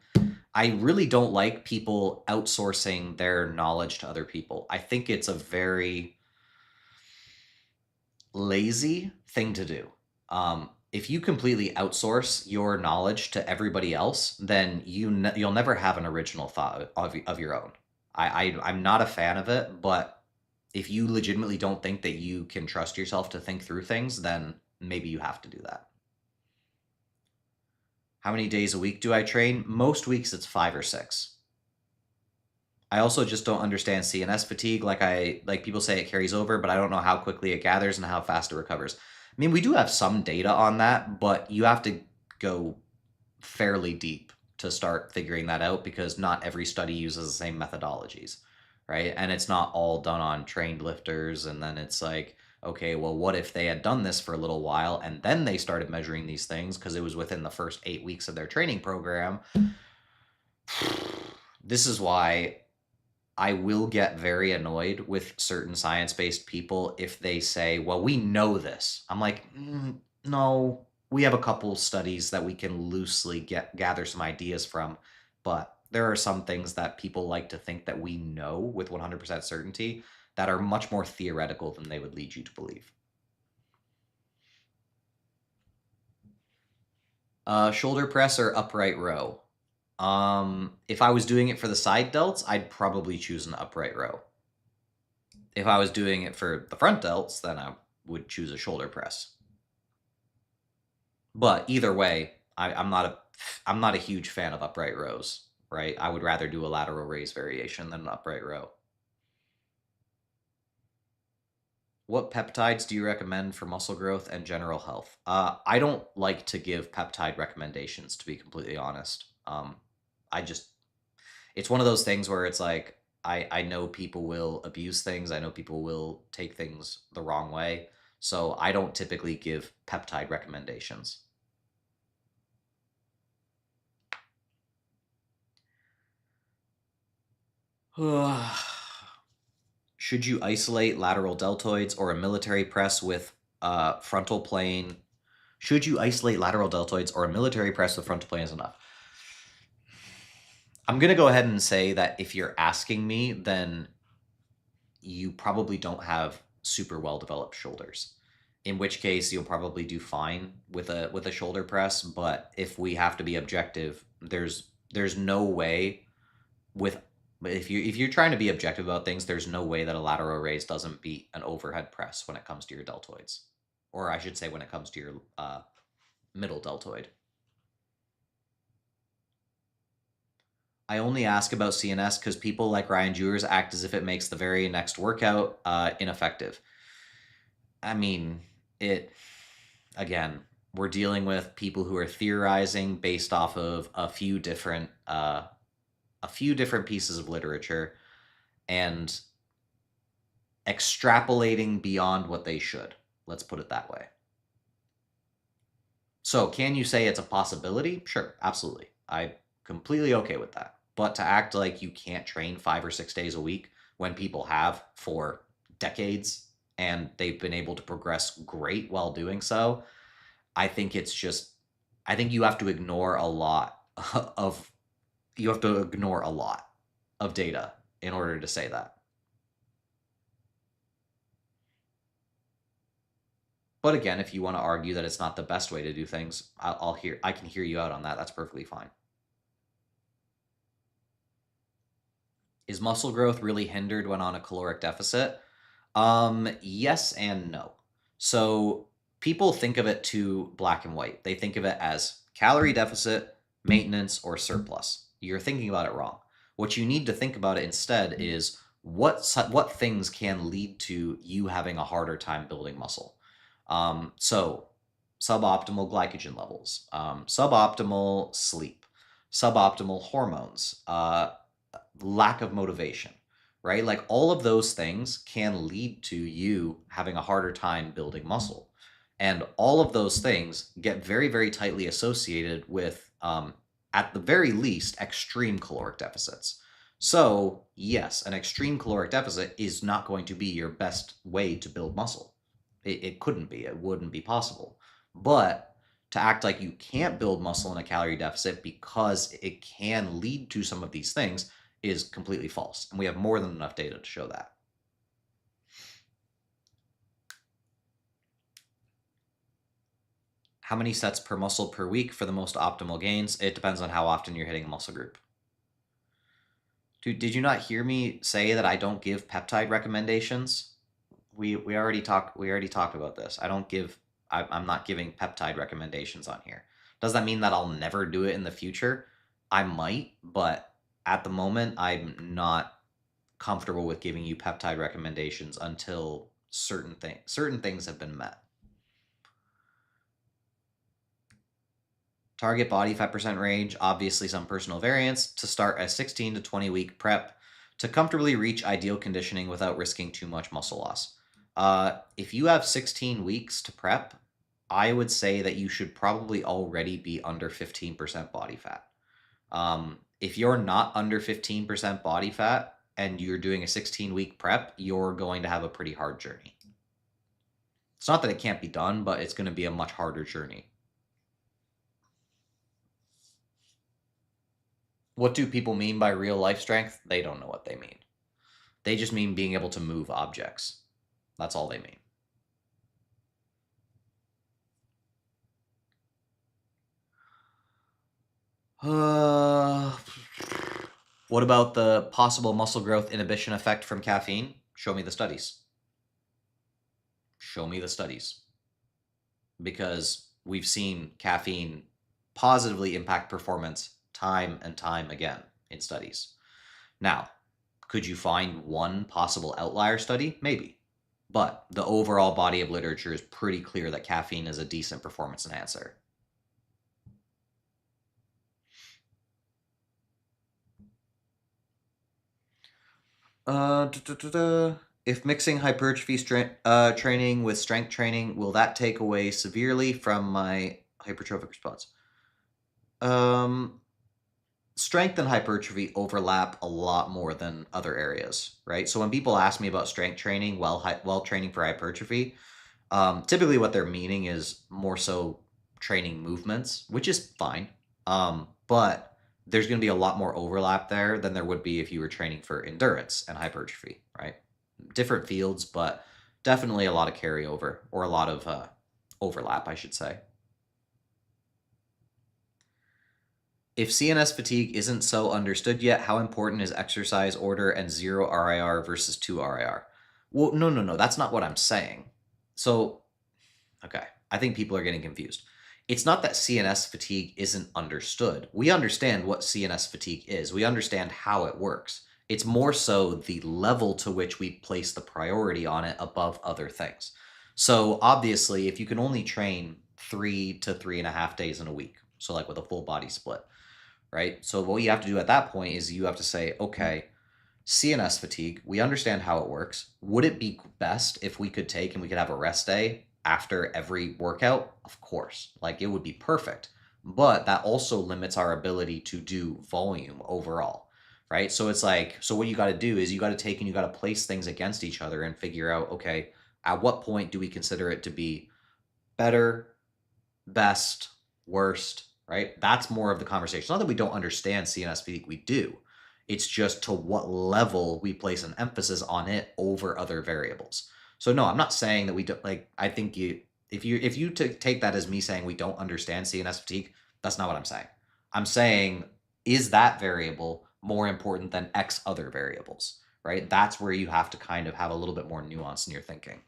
really don't like people outsourcing their knowledge to other people. I think it's a very lazy thing to do. If you completely outsource your knowledge to everybody else, then you'll never have an original thought of your own. I'm not a fan of it, but if you legitimately don't think that you can trust yourself to think through things, then maybe you have to do that. How many days a week do I train? Most weeks it's 5 or 6. I also just don't understand CNS fatigue. Like people say it carries over, but I don't know how quickly it gathers and how fast it recovers. I mean, we do have some data on that, but you have to go fairly deep to start figuring that out because not every study uses the same methodologies, right? And it's not all done on trained lifters. And then it's like, okay, well, what if they had done this for a little while and then they started measuring these things because it was within the first 8 weeks of their training program? This is why I will get very annoyed with certain science-based people if they say, well, we know this. I'm like, no, we have a couple studies that we can loosely gather some ideas from, but there are some things that people like to think that we know with 100% certainty that are much more theoretical than they would lead you to believe. Shoulder press or upright row? If I was doing it for the side delts, I'd probably choose an upright row. If I was doing it for the front delts, then I would choose a shoulder press. But either way, I'm not a huge fan of upright rows, right? I would rather do a lateral raise variation than an upright row. What peptides do you recommend for muscle growth and general health? I don't like to give peptide recommendations, to be completely honest. I just, it's one of those things where it's like, I know people will abuse things. I know people will take things the wrong way. So I don't typically give peptide recommendations. Should you isolate lateral deltoids or a military press with frontal plane? Should you isolate lateral deltoids or a military press with frontal plane is enough? I'm going to go ahead and say that if you're asking me, then you probably don't have super well developed shoulders. In which case you'll probably do fine with a shoulder press, but if we have to be objective, there's no way with if you're trying to be objective about things, there's no way that a lateral raise doesn't beat an overhead press when it comes to your deltoids. Or I should say when it comes to your middle deltoid. I only ask about CNS because people like Ryan Jewers act as if it makes the very next workout ineffective. I mean, again, we're dealing with people who are theorizing based off of a few different pieces of literature and extrapolating beyond what they should. Let's put it that way. So can you say it's a possibility? Sure, absolutely. I'm completely okay with that. But to act like you can't train 5 or 6 days a week when people have for decades and they've been able to progress great while doing so, I think you have to ignore a lot of data in order to say that. But again, if you want to argue that it's not the best way to do things, I can hear you out on that. That's perfectly fine. Is muscle growth really hindered when on a caloric deficit? Yes and no. So people think of it too black and white. They think of it as calorie deficit, maintenance, or surplus. You're thinking about it wrong. What you need to think about it instead is what things can lead to you having a harder time building muscle. So suboptimal glycogen levels, suboptimal sleep, suboptimal hormones, lack of motivation, right? Like all of those things can lead to you having a harder time building muscle. And all of those things get very, very tightly associated with, at the very least, extreme caloric deficits. So yes, an extreme caloric deficit is not going to be your best way to build muscle. It couldn't be. It wouldn't be possible. But to act like you can't build muscle in a calorie deficit because it can lead to some of these things is completely false. And we have more than enough data to show that. How many sets per muscle per week for the most optimal gains? It depends on how often you're hitting a muscle group. Dude, did you not hear me say that I don't give peptide recommendations? We already talked about this. I'm not giving peptide recommendations on here. Does that mean that I'll never do it in the future? I might, but at the moment, I'm not comfortable with giving you peptide recommendations until certain things have been met. Target body fat percent range, obviously some personal variance, to start a 16 to 20 week prep to comfortably reach ideal conditioning without risking too much muscle loss. If you have 16 weeks to prep, I would say that you should probably already be under 15% body fat. If you're not under 15% body fat and you're doing a 16-week prep, you're going to have a pretty hard journey. It's not that it can't be done, but it's going to be a much harder journey. What do people mean by real life strength? They don't know what they mean. They just mean being able to move objects. That's all they mean. What about the possible muscle growth inhibition effect from caffeine? Show me the studies. Show me the studies. Because we've seen caffeine positively impact performance time and time again in studies. Now, could you find one possible outlier study? Maybe. But the overall body of literature is pretty clear that caffeine is a decent performance enhancer. If mixing hypertrophy training with strength training, will that take away severely from my hypertrophic response? strength and hypertrophy overlap a lot more than other areas, right? So when people ask me about strength training while training for hypertrophy, typically what they're meaning is more so training movements, which is fine. But there's going to be a lot more overlap there than there would be if you were training for endurance and hypertrophy, right? Different fields, but definitely a lot of carryover, or a lot of overlap, I should say. If CNS fatigue isn't so understood yet, how important is exercise order and 0 RIR versus 2 RIR? Well, no, that's not what I'm saying. So, okay, I think people are getting confused. It's not that CNS fatigue isn't understood. We understand what CNS fatigue is. We understand how it works. It's more so the level to which we place the priority on it above other things. So obviously, if you can only train 3 to 3.5 days in a week, so like with a full body split, right? So what you have to do at that point is you have to say, okay, CNS fatigue, we understand how it works. Would it be best if we could take and we could have a rest day after every workout? Of course, like it would be perfect, but that also limits our ability to do volume overall, right? So it's like, so what you got to do is you got to take and you got to place things against each other and figure out, okay, at what point do we consider it to be better, best, worst, right? That's more of the conversation. Not that we don't understand CNS fatigue, we do. It's just to what level we place an emphasis on it over other variables. So no, I'm not saying that we don't, like, I think if you take that as me saying we don't understand CNS fatigue, that's not what I'm saying. I'm saying, is that variable more important than X other variables, right? That's where you have to kind of have a little bit more nuance in your thinking.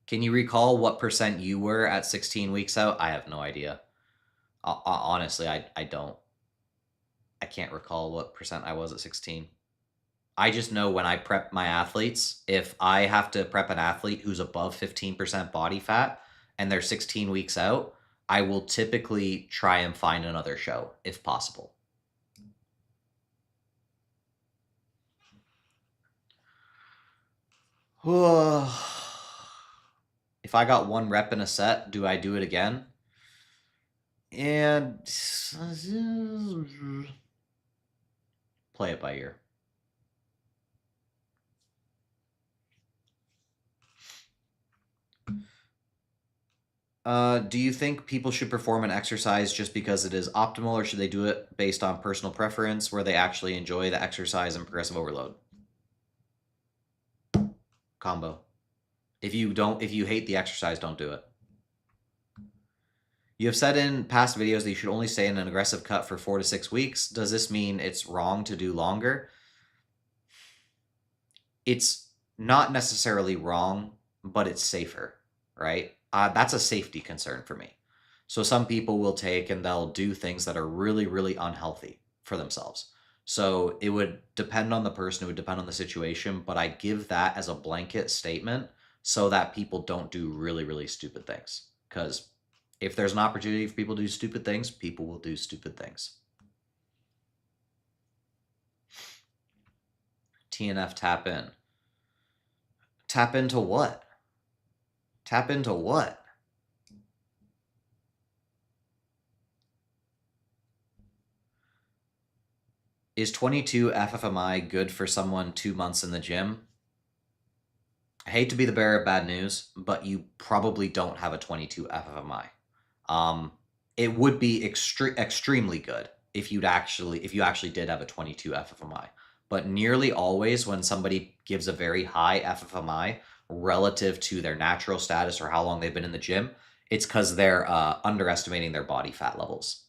Can you recall what percent you were at 16 weeks out? I have no idea. Honestly, I don't. I can't recall what percent I was at 16. I just know when I prep my athletes, if I have to prep an athlete who's above 15% body fat and they're 16 weeks out, I will typically try and find another show if possible. If I got 1 rep in a set, do I do it again? And play it by ear. Do you think people should perform an exercise just because it is optimal, or should they do it based on personal preference where they actually enjoy the exercise and progressive overload? Combo. If you hate the exercise, don't do it. You have said in past videos that you should only stay in an aggressive cut for 4 to 6 weeks. Does this mean it's wrong to do longer? It's not necessarily wrong, but it's safer, right? That's a safety concern for me. So some people will take and they'll do things that are really, really unhealthy for themselves. So it would depend on the person, it would depend on the situation, but I give that as a blanket statement so that people don't do really, really stupid things. Because if there's an opportunity for people to do stupid things, people will do stupid things. TNF tap in. Tap into what? Tap into what? Is 22 FFMI good for someone 2 months in the gym? I hate to be the bearer of bad news, but you probably don't have a 22 FFMI. It would be extremely good if you actually did have a 22 FFMI. But nearly always when somebody gives a very high FFMI relative to their natural status or how long they've been in the gym, it's because they're underestimating their body fat levels.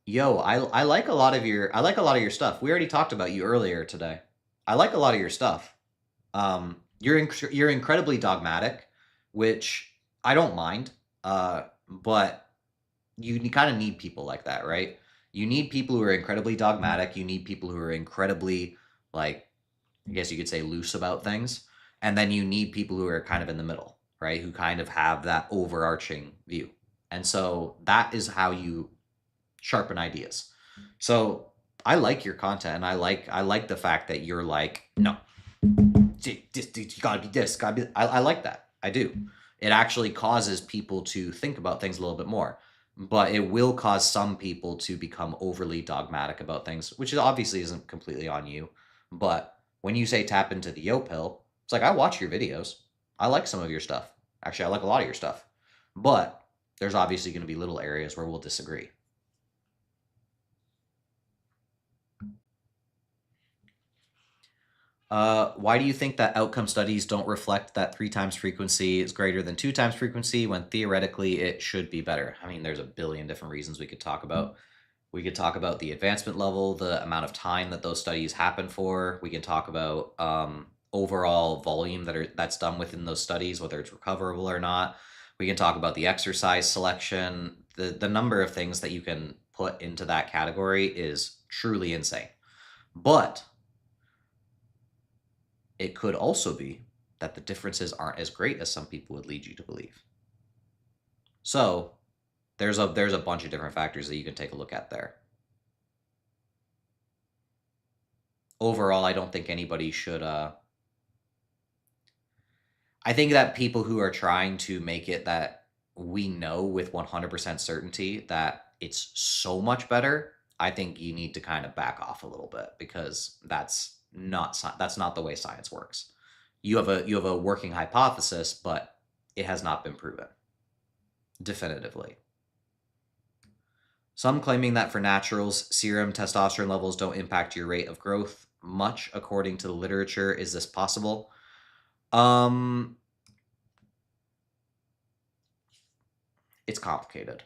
Yo, I like a lot of your stuff. We already talked about you earlier today. I like a lot of your stuff. You're incredibly dogmatic, which I don't mind. But you kind of need people like that, right? You need people who are incredibly dogmatic. You need people who are incredibly, like, I guess you could say, loose about things. And then you need people who are kind of in the middle, right? Who kind of have that overarching view. And so that is how you sharpen ideas. So I like your content, and I like the fact that you're like, no, you gotta be this, gotta be. I like that. I do. It actually causes people to think about things a little bit more. But it will cause some people to become overly dogmatic about things, which obviously isn't completely on you. But when you say tap into the yo pill, it's like I watch your videos. I like some of your stuff. Actually, I like a lot of your stuff. But there's obviously going to be little areas where we'll disagree. Why do you think that outcome studies don't reflect that 3 times frequency is greater than 2 times frequency when theoretically it should be better? I mean, there's a billion different reasons we could talk about. We could talk about the advancement level, the amount of time that those studies happen for. We can talk about overall volume that's done within those studies, whether it's recoverable or not. We can talk about the exercise selection. The number of things that you can put into that category is truly insane. But it could also be that the differences aren't as great as some people would lead you to believe. So there's a bunch of different factors that you can take a look at there. Overall, I don't think anybody should. I think that people who are trying to make it that we know with 100% certainty that it's so much better, I think you need to kind of back off a little bit, because that's not the way science works. You have a working hypothesis, but it has not been proven definitively. Some claiming that for naturals, serum testosterone levels don't impact your rate of growth much, according to the literature. Is this possible? It's complicated.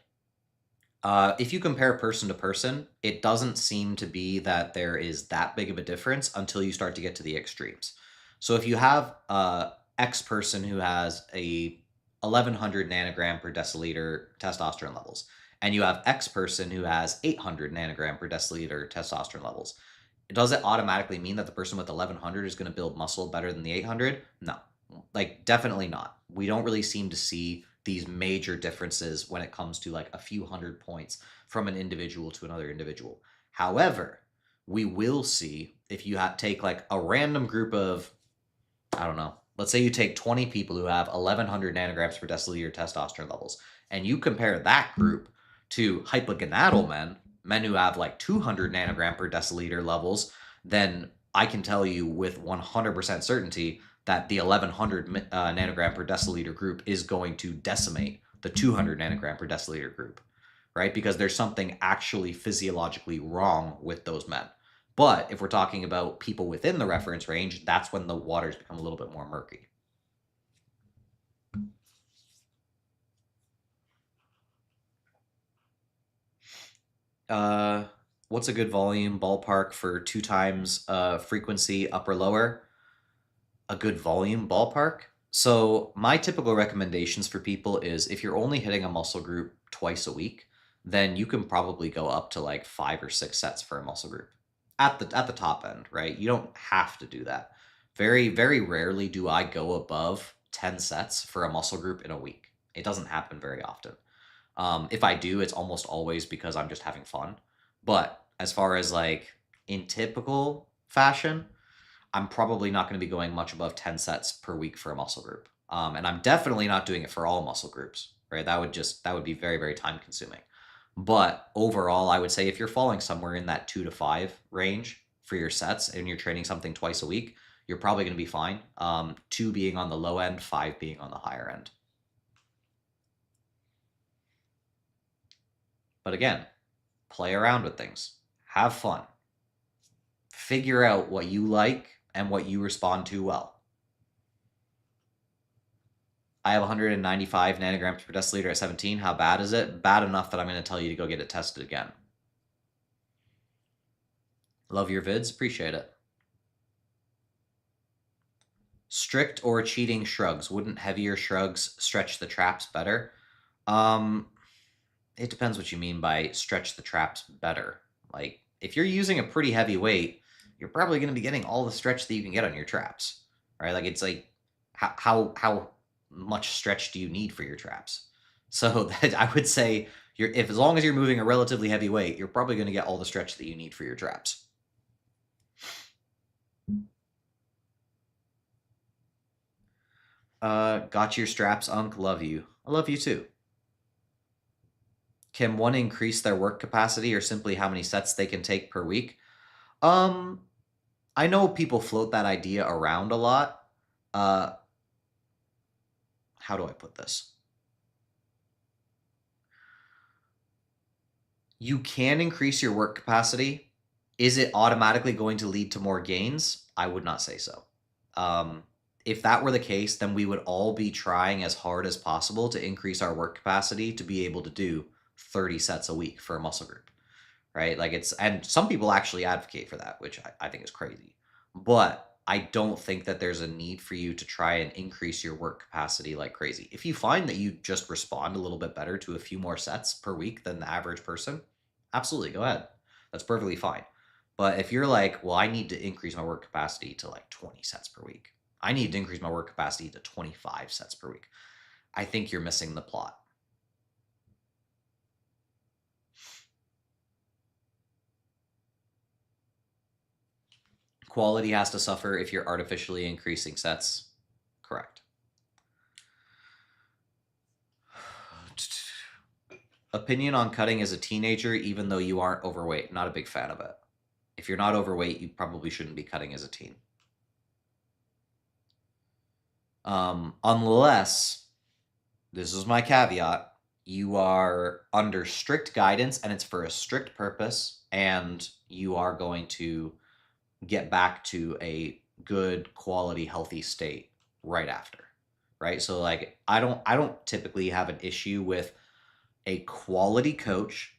If you compare person to person, it doesn't seem to be that there is that big of a difference until you start to get to the extremes. So if you have X person who has a 1100 nanogram per deciliter testosterone levels, and you have X person who has 800 nanogram per deciliter testosterone levels, does it automatically mean that the person with 1100 is going to build muscle better than the 800? No, like definitely not. We don't really seem to see these major differences when it comes to like a few hundred points from an individual to another individual. However, we will see if you take like a random group of, I don't know, let's say you take 20 people who have 1100 nanograms per deciliter testosterone levels, and you compare that group to hypogonadal men who have like 200 nanogram per deciliter levels, then I can tell you with 100% certainty that the 1100 nanogram per deciliter group is going to decimate the 200 nanogram per deciliter group, right? Because there's something actually physiologically wrong with those men. But if we're talking about people within the reference range, that's when the waters become a little bit more murky. What's a good volume ballpark for 2 times frequency, upper lower? A good volume ballpark? So my typical recommendations for people is if you're only hitting a muscle group twice a week, then you can probably go up to like 5 or 6 sets for a muscle group at the top end, right? You don't have to do that. Very, very rarely do I go above 10 sets for a muscle group in a week. It doesn't happen very often. If I do, it's almost always because I'm just having fun. But as far as like in typical fashion, I'm probably not going to be going much above 10 sets per week for a muscle group. And I'm definitely not doing it for all muscle groups, right? That would be very, very time consuming. But overall, I would say if you're falling somewhere in that 2 to 5 range for your sets and you're training something twice a week, you're probably going to be fine. 2 being on the low end, 5 being on the higher end. But again, play around with things. Have fun. Figure out what you like and what you respond to well. I have 195 nanograms per deciliter at 17. How bad is it? Bad enough that I'm going to tell you to go get it tested again. Love your vids. Appreciate it. Strict or cheating shrugs. Wouldn't heavier shrugs stretch the traps better? It depends what you mean by stretch the traps better. Like, if you're using a pretty heavy weight, you're probably going to be getting all the stretch that you can get on your traps, right? Like, it's like, how much stretch do you need for your traps? So that I would say, as long as you're moving a relatively heavy weight, you're probably going to get all the stretch that you need for your traps. Got your straps, Unc. Love you. I love you too. Can one increase their work capacity or simply how many sets they can take per week? I know people float that idea around a lot. How do I put this? You can increase your work capacity. Is it automatically going to lead to more gains? I would not say so. If that were the case, then we would all be trying as hard as possible to increase our work capacity to be able to do 30 sets a week for a muscle group, right? Like and some people actually advocate for that, which I think is crazy. But I don't think that there's a need for you to try and increase your work capacity like crazy. If you find that you just respond a little bit better to a few more sets per week than the average person, absolutely go ahead. That's perfectly fine. But if you're like, well, I need to increase my work capacity to like 20 sets per week, I need to increase my work capacity to 25 sets per week, I think you're missing the plot. Quality has to suffer if you're artificially increasing sets. Correct. Opinion on cutting as a teenager, even though you aren't overweight. Not a big fan of it. If you're not overweight, you probably shouldn't be cutting as a teen. Unless, this is my caveat, you are under strict guidance and it's for a strict purpose and you are going to get back to a good quality healthy state right after, right? So like I don't typically have an issue with a quality coach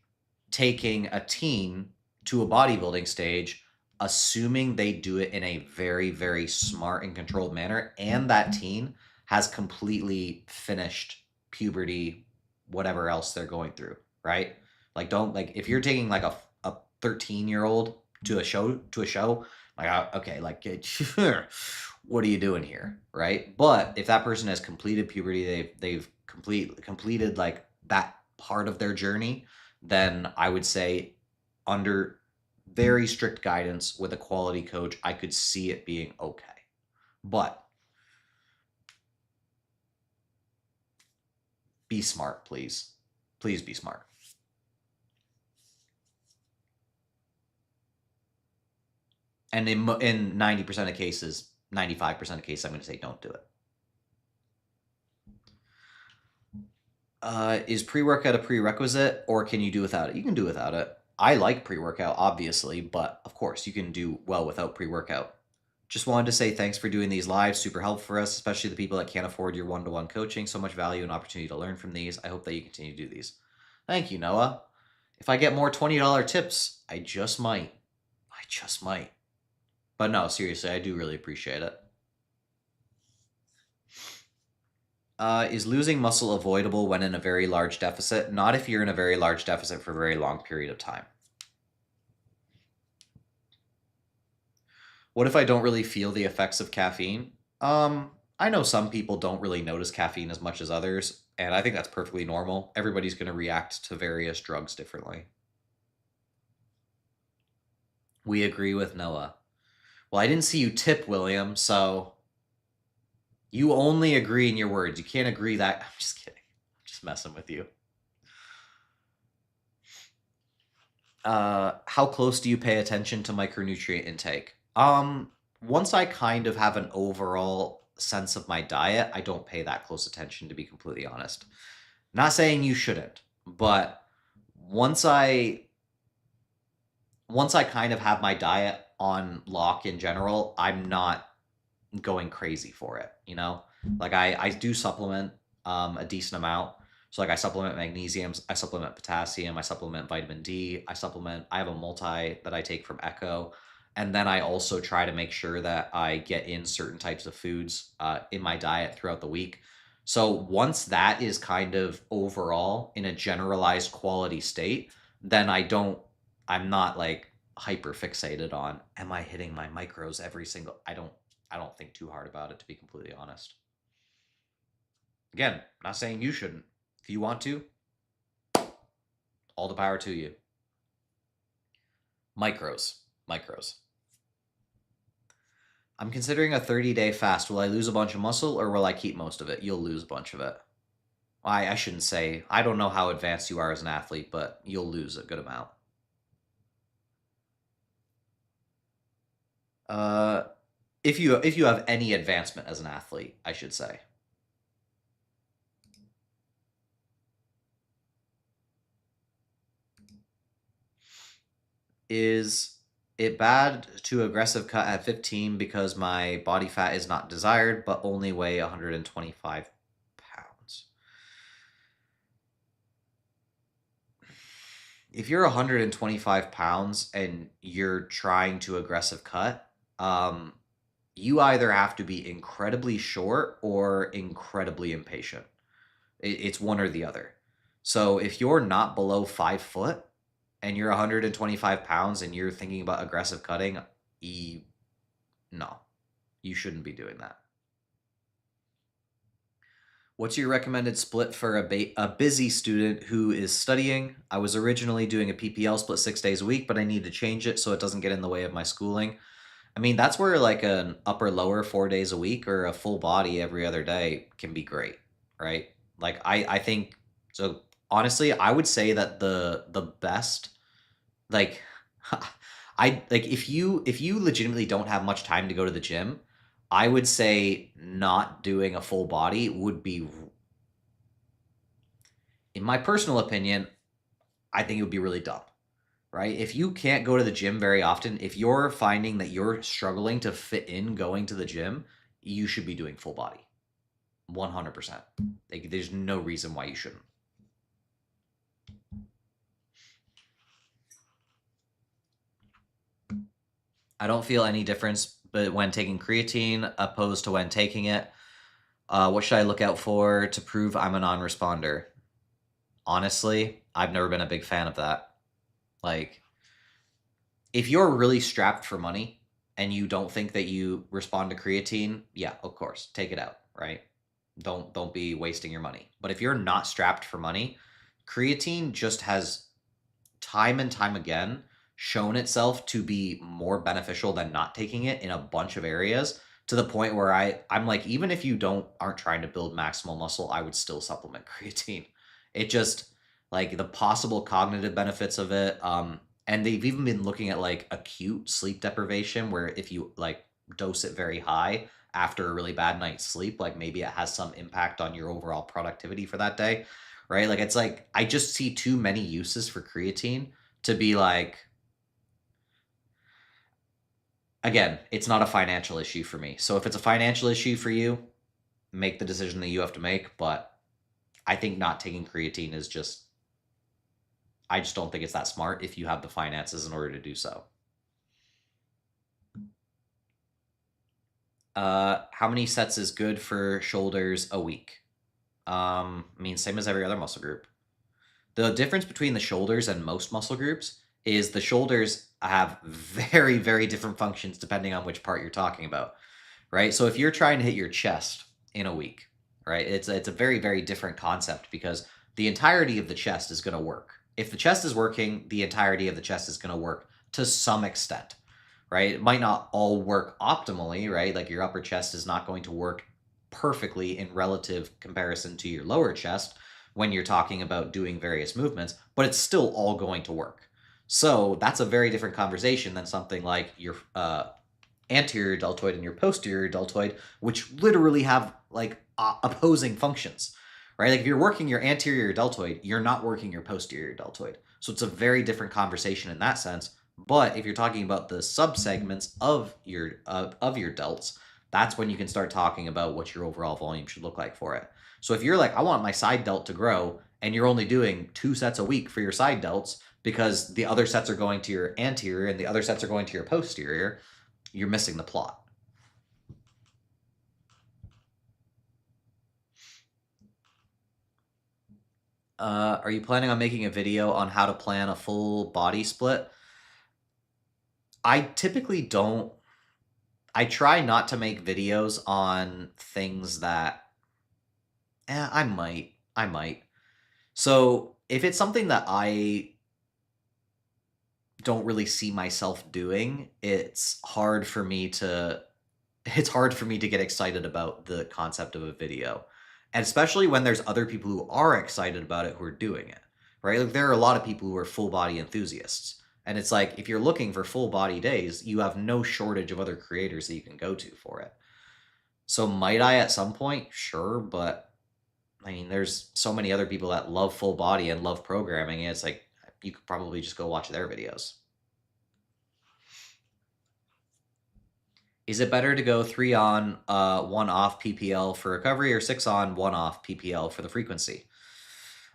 taking a teen to a bodybuilding stage, assuming they do it in a very, very smart and controlled manner, and that teen has completely finished puberty, whatever else they're going through, right? Like, don't like if you're taking like a 13-year-old to a show, like okay, like what are you doing here, right? But if that person has completed puberty, they've completed like that part of their journey, then I would say under very strict guidance with a quality coach, I could see it being okay. But be smart, please. Please be smart. And in 90% of cases, 95% of cases, I'm going to say don't do it. Is pre-workout a prerequisite or can you do without it? You can do without it. I like pre-workout, obviously, but of course you can do well without pre-workout. Just wanted to say thanks for doing these lives. Super helpful for us, especially the people that can't afford your one-to-one coaching. So much value and opportunity to learn from these. I hope that you continue to do these. Thank you, Noah. If I get more $20 tips, I just might. I just might. But no, seriously, I do really appreciate it. Is losing muscle avoidable when in a very large deficit? Not if you're in a very large deficit for a very long period of time. What if I don't really feel the effects of caffeine? I know some people don't really notice caffeine as much as others, and I think that's perfectly normal. Everybody's going to react to various drugs differently. We agree with Noah. Well, I didn't see you tip, William, so you only agree in your words. You can't agree that. I'm just kidding. I'm just messing with you. How close do you pay attention to micronutrient intake? Once I kind of have an overall sense of my diet, I don't pay that close attention, to be completely honest. Not saying you shouldn't, but once I kind of have my diet on lock in general, I'm not going crazy for it, you know? Like I do supplement a decent amount. So like I supplement magnesium, I supplement potassium, I supplement vitamin D, I have a multi that I take from Echo. And then I also try to make sure that I get in certain types of foods in my diet throughout the week. So once that is kind of overall in a generalized quality state, then I'm not like hyper fixated on, am I hitting my micros every single, I don't think too hard about it, to be completely honest. Again, not saying you shouldn't. If you want to, all the power to you. Micros. I'm considering a 30-day fast. Will I lose a bunch of muscle or will I keep most of it? You'll lose a bunch of it. I shouldn't say. I don't know how advanced you are as an athlete, but you'll lose a good amount. If you have any advancement as an athlete, I should say. Is it bad to aggressive cut at 15 because my body fat is not desired but only weigh 125 pounds? If you're 125 pounds and you're trying to aggressive cut, you either have to be incredibly short or incredibly impatient. It's one or the other. So if you're not below 5 foot and you're 125 pounds and you're thinking about aggressive cutting, no, you shouldn't be doing that. What's your recommended split for a busy student who is studying? I was originally doing a PPL split 6 days a week, but I need to change it so it doesn't get in the way of my schooling. I mean, that's where like an upper lower 4 days a week or a full body every other day can be great, right? Like I think so. Honestly, I would say that the best, like I like if you legitimately don't have much time to go to the gym, I would say not doing a full body would be, in my personal opinion, I think it would be really dumb, right? If you can't go to the gym very often, if you're finding that you're struggling to fit in going to the gym, you should be doing full body. 100%. Like, there's no reason why you shouldn't. I don't feel any difference but when taking creatine opposed to when taking it. What should I look out for to prove I'm a non-responder? Honestly, I've never been a big fan of that. Like, if you're really strapped for money and you don't think that you respond to creatine, yeah, of course, take it out, right? Don't be wasting your money. But if you're not strapped for money, creatine just has time and time again shown itself to be more beneficial than not taking it in a bunch of areas, to the point where I'm like, even if you aren't trying to build maximal muscle, I would still supplement creatine. It just, like, the possible cognitive benefits of it, and they've even been looking at like acute sleep deprivation, where if you like dose it very high after a really bad night's sleep, like maybe it has some impact on your overall productivity for that day, right? Like, it's like I just see too many uses for creatine to be like, again, it's not a financial issue for me. So if it's a financial issue for you, make the decision that you have to make. But I think not taking creatine is just, I just don't think it's that smart if you have the finances in order to do so. How many sets is good for shoulders a week? I mean, same as every other muscle group. The difference between the shoulders and most muscle groups is the shoulders have very, very different functions depending on which part you're talking about, right? So if you're trying to hit your chest in a week, right, it's a very, very different concept because the entirety of the chest is going to work. If the chest is working, the entirety of the chest is going to work to some extent, right? It might not all work optimally, right? Like your upper chest is not going to work perfectly in relative comparison to your lower chest when you're talking about doing various movements, but it's still all going to work. So that's a very different conversation than something like your anterior deltoid and your posterior deltoid, which literally have like opposing functions, right? Like if you're working your anterior deltoid, you're not working your posterior deltoid. So it's a very different conversation in that sense. But if you're talking about the subsegments of your delts, that's when you can start talking about what your overall volume should look like for it. So if you're like, I want my side delt to grow, and you're only doing 2 sets a week for your side delts because the other sets are going to your anterior and the other sets are going to your posterior, you're missing the plot. Are you planning on making a video on how to plan a full body split? I typically don't. I try not to make videos on things that, I might. So if it's something that I don't really see myself doing, it's hard for me to it's hard for me to get excited about the concept of a video. And especially when there's other people who are excited about it who are doing it, right? Like there are a lot of people who are full body enthusiasts. And it's like, if you're looking for full body days, you have no shortage of other creators that you can go to for it. So might I at some point? Sure, but I mean, there's so many other people that love full body and love programming. And it's like, you could probably just go watch their videos. Is it better to go 3 on, 1 off PPL for recovery, or 6 on, 1 off PPL for the frequency?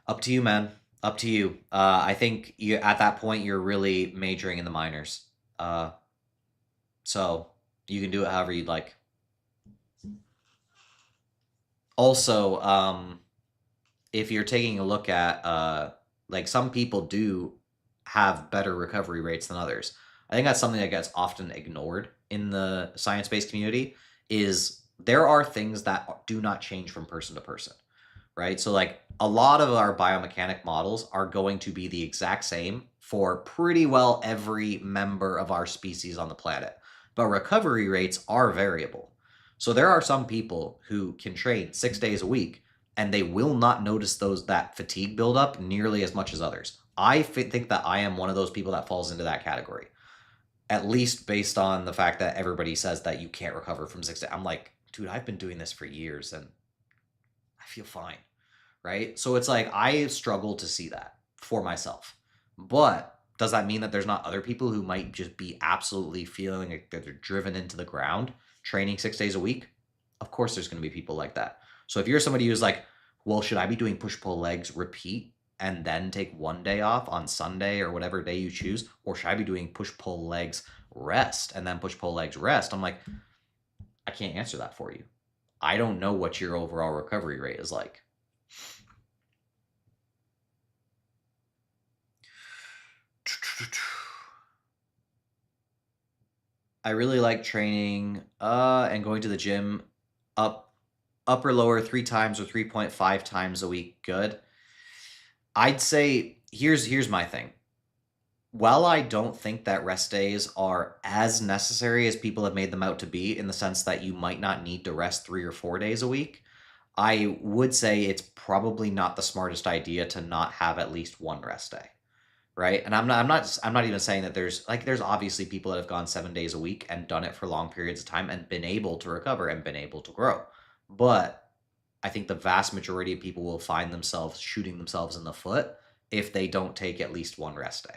Up to you, man. Up to you. I think you at that point you're really majoring in the minors. So you can do it however you'd like. Also, if you're taking a look at like some people do have better recovery rates than others. I think that's something that gets often ignored in the science-based community is there are things that do not change from person to person, right? So like a lot of our biomechanic models are going to be the exact same for pretty well every member of our species on the planet, but recovery rates are variable. So there are some people who can train 6 days a week and they will not notice that fatigue buildup nearly as much as others. I think that I am one of those people that falls into that category, at least based on the fact that everybody says that you can't recover from 6 days. I'm like, dude, I've been doing this for years and I feel fine, right? So it's like I struggle to see that for myself. But does that mean that there's not other people who might just be absolutely feeling like they're driven into the ground training 6 days a week? Of course there's going to be people like that. So if you're somebody who's like, well, should I be doing push-pull legs repeat and then take 1 day off on Sunday or whatever day you choose? Or should I be doing push-pull legs rest and then push-pull legs rest? I'm like, I can't answer that for you. I don't know what your overall recovery rate is like. I really like training and going to the gym upper lower 3 times or 3.5 times a week. Good. I'd say here's my thing. While I don't think that rest days are as necessary as people have made them out to be, in the sense that you might not need to rest 3 or 4 days a week, I would say it's probably not the smartest idea to not have at least one rest day, right? And I'm not even saying that there's obviously people that have gone 7 days a week and done it for long periods of time and been able to recover and been able to grow. But I think the vast majority of people will find themselves shooting themselves in the foot if they don't take at least one rest day.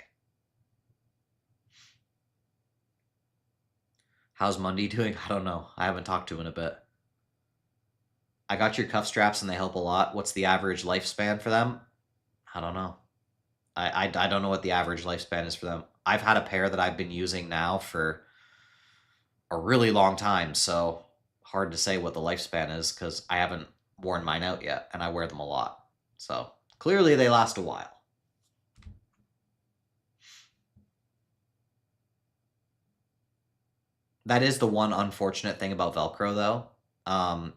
How's Monday doing? I don't know. I haven't talked to him in a bit. I got your cuff straps and they help a lot. What's the average lifespan for them? I don't know. I don't know what the average lifespan is for them. I've had a pair that I've been using now for a really long time, so hard to say what the lifespan is because I haven't worn mine out yet and I wear them a lot. So clearly they last a while. That is the one unfortunate thing about Velcro though.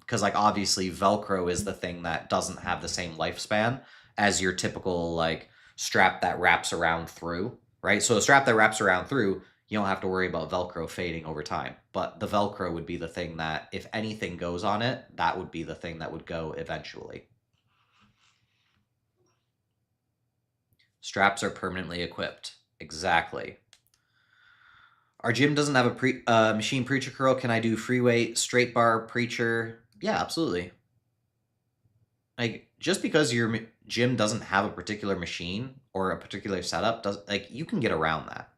Because like obviously Velcro is the thing that doesn't have the same lifespan as your typical like strap that wraps around through, right? So a strap that wraps around through, you don't have to worry about Velcro fading over time. But the Velcro would be the thing that if anything goes on it, that would be the thing that would go eventually. Straps are permanently equipped. Exactly. Our gym doesn't have a machine preacher curl. Can I do free weight, straight bar, preacher? Yeah, absolutely. Like just because your gym doesn't have a particular machine or a particular setup, you can get around that.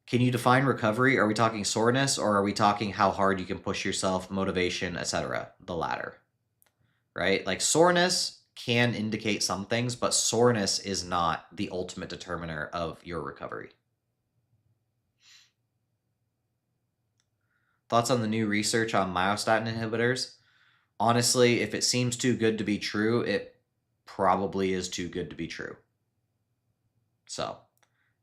Can you define recovery? Are we talking soreness or are we talking how hard you can push yourself, motivation, etc.? The latter, right? Like soreness can indicate some things, but soreness is not the ultimate determiner of your recovery. Thoughts on the new research on myostatin inhibitors? Honestly, if it seems too good to be true, it probably is too good to be true. So,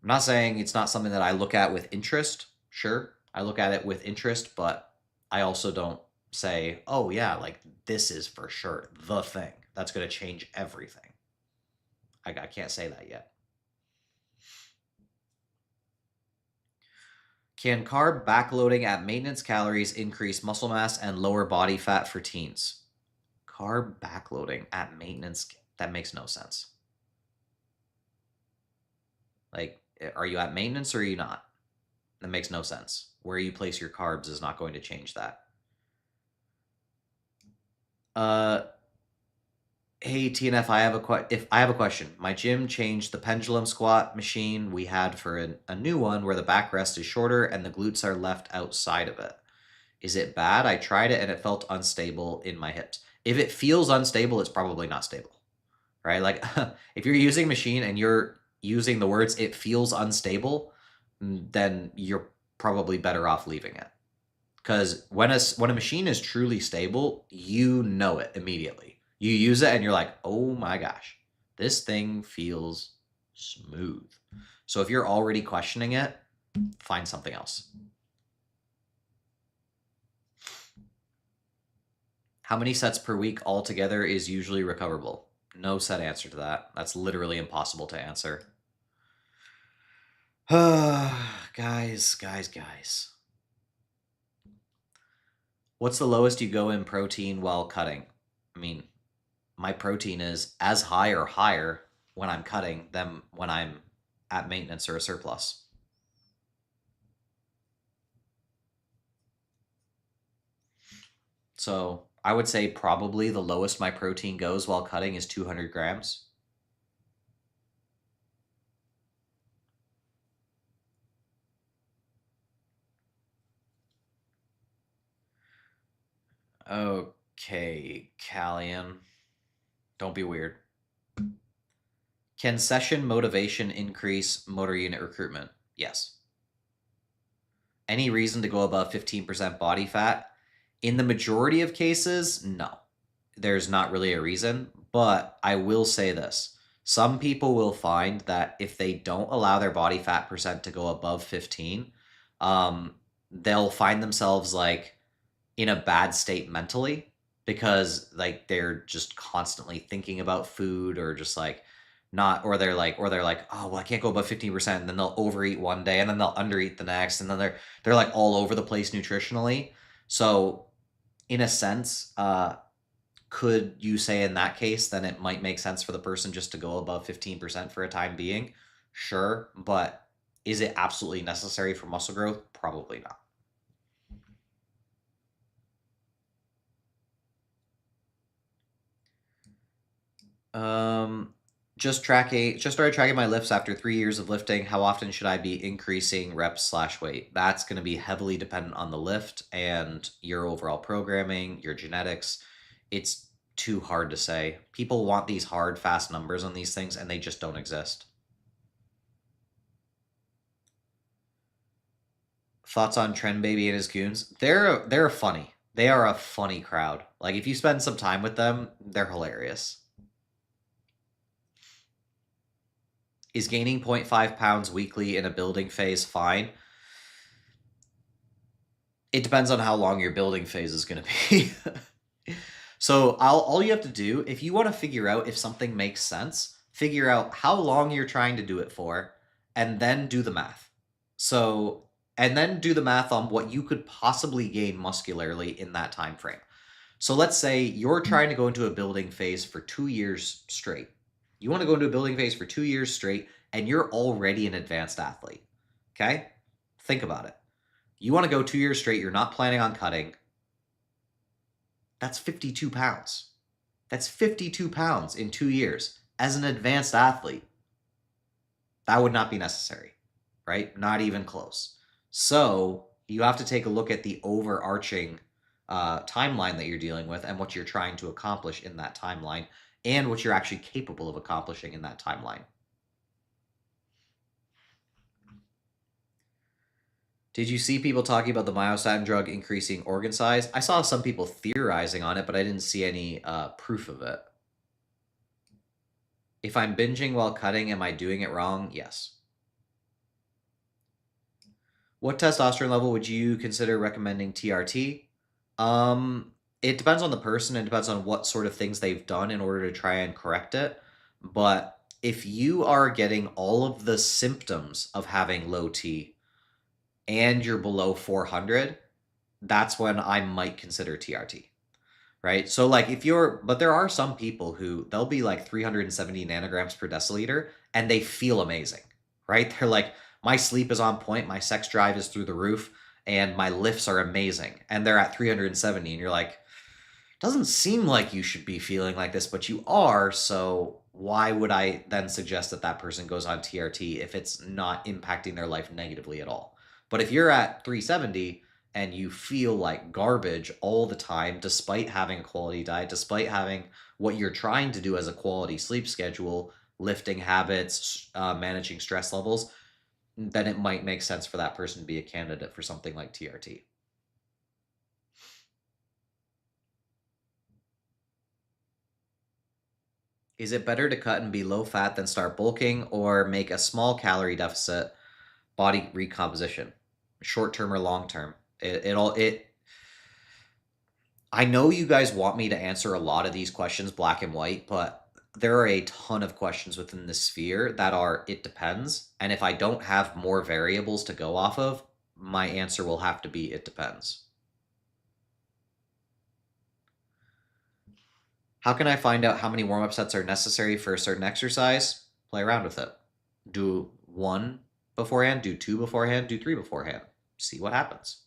I'm not saying it's not something that I look at with interest. Sure, I look at it with interest, but I also don't say, oh yeah, like this is for sure the thing that's going to change everything. I can't say that yet. Can carb backloading at maintenance calories increase muscle mass and lower body fat for teens? Carb backloading at maintenance, that makes no sense. Like, are you at maintenance or are you not? That makes no sense. Where you place your carbs is not going to change that. Hey TNF, I have a question. My gym changed the pendulum squat machine we had for a new one where the backrest is shorter and the glutes are left outside of it. Is it bad? I tried it and it felt unstable in my hips. If it feels unstable, it's probably not stable, right? Like if you're using a machine and you're using the words "it feels unstable," then you're probably better off leaving it. Because when a machine is truly stable, you know it immediately. You use it and you're like, oh my gosh, this thing feels smooth. So if you're already questioning it, find something else. How many sets per week altogether is usually recoverable? No set answer to that. That's literally impossible to answer. Guys. What's the lowest you go in protein while cutting? I mean, my protein is as high or higher when I'm cutting than when I'm at maintenance or a surplus. So I would say probably the lowest my protein goes while cutting is 200 grams. Okay, Callian. Don't be weird. Can session motivation increase motor unit recruitment? Yes. Any reason to go above 15% body fat? In the majority of cases, no. There's not really a reason, but I will say this. Some people will find that if they don't allow their body fat percent to go above 15, they'll find themselves like in a bad state mentally because like they're just constantly thinking about food or just like not or they're like oh well I can't go above 15% and then they'll overeat one day and then they'll undereat the next and then they're like all over the place nutritionally. So in a sense, could you say in that case then it might make sense for the person just to go above 15% for a time being? Sure, but is it absolutely necessary for muscle growth? Probably not. Just started tracking my lifts after 3 years of lifting. How often should I be increasing reps / weight? That's going to be heavily dependent on the lift and your overall programming, your genetics. It's too hard to say. People want these hard, fast numbers on these things, and they just don't exist. Thoughts on Trend Baby and his goons? They're funny. They are a funny crowd. Like if you spend some time with them, they're hilarious. Is gaining 0.5 pounds weekly in a building phase fine? It depends on how long your building phase is going to be. So all you have to do, if you want to figure out if something makes sense, figure out how long you're trying to do it for, and then do the math. And then do the math on what you could possibly gain muscularly in that time frame. So let's say you're trying to go into a building phase for 2 years straight. You want to go into a building phase for 2 years straight, and you're already an advanced athlete. Okay? Think about it. You want to go 2 years straight, you're not planning on cutting. That's 52 pounds. That's 52 pounds in 2 years. As an advanced athlete, that would not be necessary, right? Not even close. So you have to take a look at the overarching timeline that you're dealing with and what you're trying to accomplish in that timeline and what you're actually capable of accomplishing in that timeline. Did you see people talking about the myostatin drug increasing organ size? I saw some people theorizing on it, but I didn't see any proof of it. If I'm binging while cutting, am I doing it wrong? Yes. What testosterone level would you consider recommending TRT? It depends on the person. It depends on what sort of things they've done in order to try and correct it. But if you are getting all of the symptoms of having low T, and you're below 400, that's when I might consider TRT. Right? So like but there are some people who they'll be like 370 nanograms per deciliter and they feel amazing, right? They're like, my sleep is on point, my sex drive is through the roof, and my lifts are amazing. And they're at 370 and you're like, doesn't seem like you should be feeling like this, but you are. So why would I then suggest that that person goes on TRT if it's not impacting their life negatively at all? But if you're at 370 and you feel like garbage all the time, despite having a quality diet, despite having what you're trying to do as a quality sleep schedule, lifting habits, managing stress levels, then it might make sense for that person to be a candidate for something like TRT. Is it better to cut and be low fat than start bulking, or make a small calorie deficit body recomposition, short term or long term? I know you guys want me to answer a lot of these questions black and white, but there are a ton of questions within this sphere that are it depends. And if I don't have more variables to go off of, my answer will have to be it depends. How can I find out how many warm-up sets are necessary for a certain exercise? Play around with it. Do 1 beforehand, do 2 beforehand, do 3 beforehand. See what happens.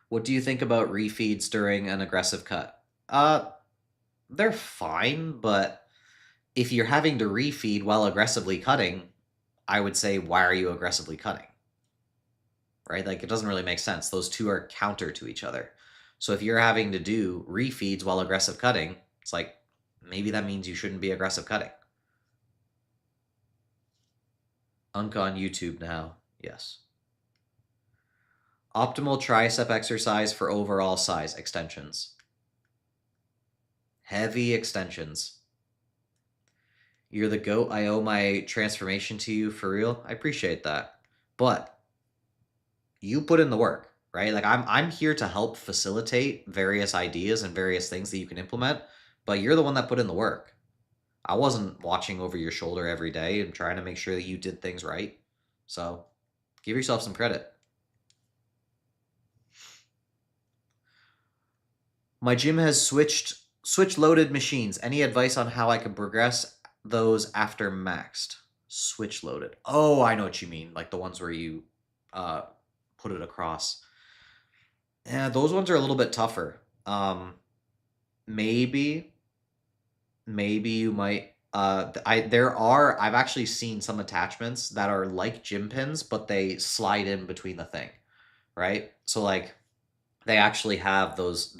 What do you think about refeeds during an aggressive cut? They're fine, but if you're having to refeed while aggressively cutting, I would say, why are you aggressively cutting? Right? Like, it doesn't really make sense. Those two are counter to each other. So if you're having to do refeeds while aggressive cutting, it's like, maybe that means you shouldn't be aggressive cutting. Unk on YouTube now. Yes. Optimal tricep exercise for overall size extensions. Heavy extensions. You're the GOAT. I owe my transformation to you, for real. I appreciate that. But you put in the work, right? Like, I'm here to help facilitate various ideas and various things that you can implement, but you're the one that put in the work. I wasn't watching over your shoulder every day and trying to make sure that you did things right. So give yourself some credit. My gym has switch loaded machines. Any advice on how I can progress those after maxed? Switch loaded. Oh, I know what you mean. Like the ones where you put it across. Yeah, those ones are a little bit tougher. Maybe you might I've actually seen some attachments that are like gym pins, but they slide in between the thing, right? So like they actually have those.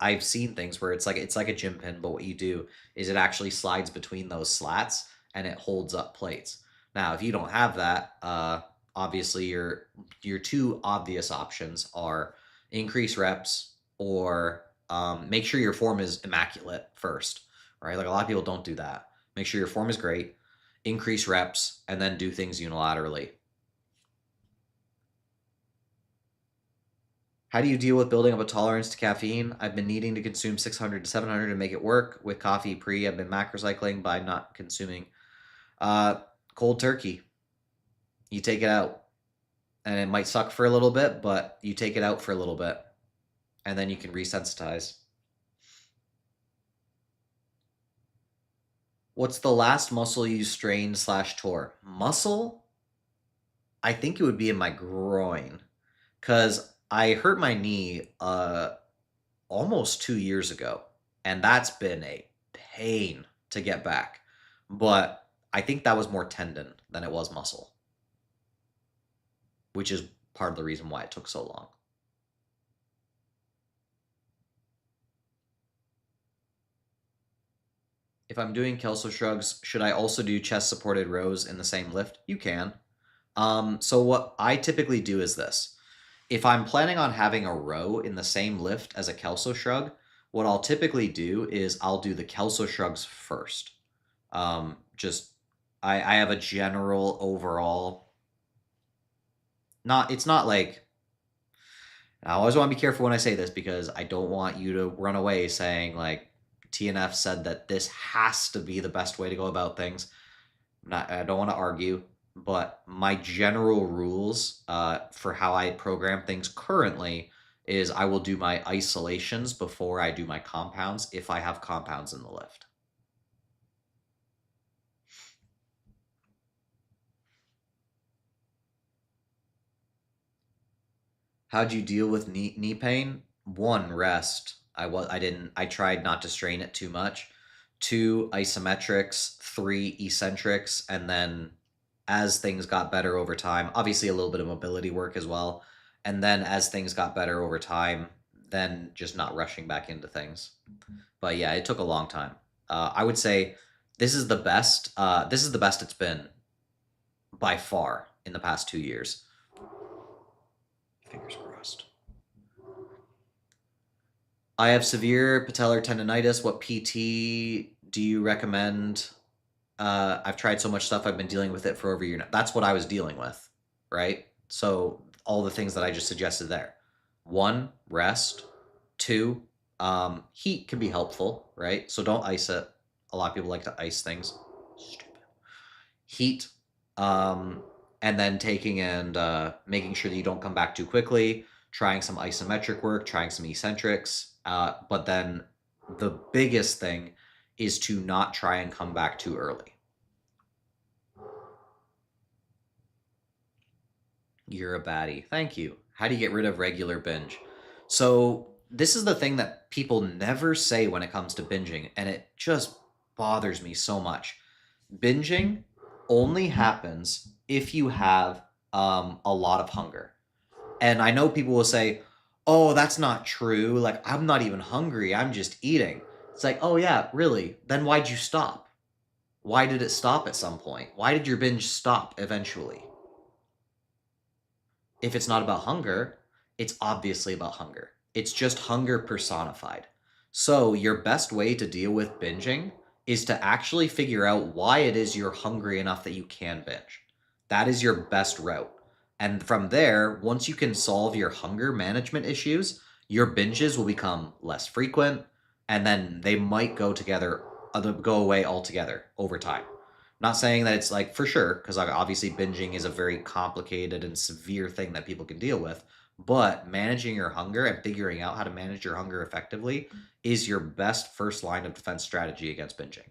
I've seen things where it's like a gym pin, but what you do is it actually slides between those slats and it holds up plates. Now, if you don't have that, obviously your two obvious options are increase reps or make sure your form is immaculate first, right? Like a lot of people don't do that. Make sure your form is great, increase reps, and then do things unilaterally. How do you deal with building up a tolerance to caffeine? I've been needing to consume 600 to 700 to make it work. With coffee pre, I've been macro cycling by not consuming. Cold turkey. You take it out. And it might suck for a little bit, but you take it out for a little bit. And then you can resensitize. What's the last muscle you strained / tore? Muscle? I think it would be in my groin. Because I hurt my knee almost 2 years ago, and that's been a pain to get back. But I think that was more tendon than it was muscle, which is part of the reason why it took so long. If I'm doing Kelso shrugs, should I also do chest supported rows in the same lift? You can. So what I typically do is this. If I'm planning on having a row in the same lift as a Kelso shrug, what I'll typically do is I'll do the Kelso shrugs first. I have a general overall, it's not like, I always want to be careful when I say this because I don't want you to run away saying like TNF said that this has to be the best way to go about things. I don't want to argue, but my general rules for how I program things currently is I will do my isolations before I do my compounds if I have compounds in the lift. How'd you deal with knee pain? One, rest. I tried not to strain it too much. Two, isometrics. Three, eccentrics. And then as things got better over time, obviously a little bit of mobility work as well. And then as things got better over time, then just not rushing back into things. But yeah, it took a long time. I would say this is the best. This is the best it's been by far in the past 2 years. Fingers crossed. I have severe patellar tendinitis. What PT do you recommend? I've tried so much stuff. I've been dealing with it for over a year now. That's what I was dealing with, right? So all the things that I just suggested there. One, rest. Two, heat can be helpful, right? So don't ice it. A lot of people like to ice things. Stupid. Heat, and then taking and making sure that you don't come back too quickly, trying some isometric work, trying some eccentrics. But then the biggest thing is to not try and come back too early. You're a baddie. Thank you. How do you get rid of regular binge? So this is the thing that people never say when it comes to binging, and it just bothers me so much. Binging only happens if you have a lot of hunger. And I know people will say, oh, that's not true. Like, I'm not even hungry. I'm just eating. It's like, oh, yeah, really? Then why'd you stop? Why did it stop at some point? Why did your binge stop eventually? If it's not about hunger, it's obviously about hunger. It's just hunger personified. So your best way to deal with binging is to actually figure out why it is you're hungry enough that you can binge. That is your best route. And from there, once you can solve your hunger management issues, your binges will become less frequent, and then they might go away altogether over time. Not saying that it's like for sure, because obviously binging is a very complicated and severe thing that people can deal with. But managing your hunger and figuring out how to manage your hunger effectively is your best first line of defense strategy against binging.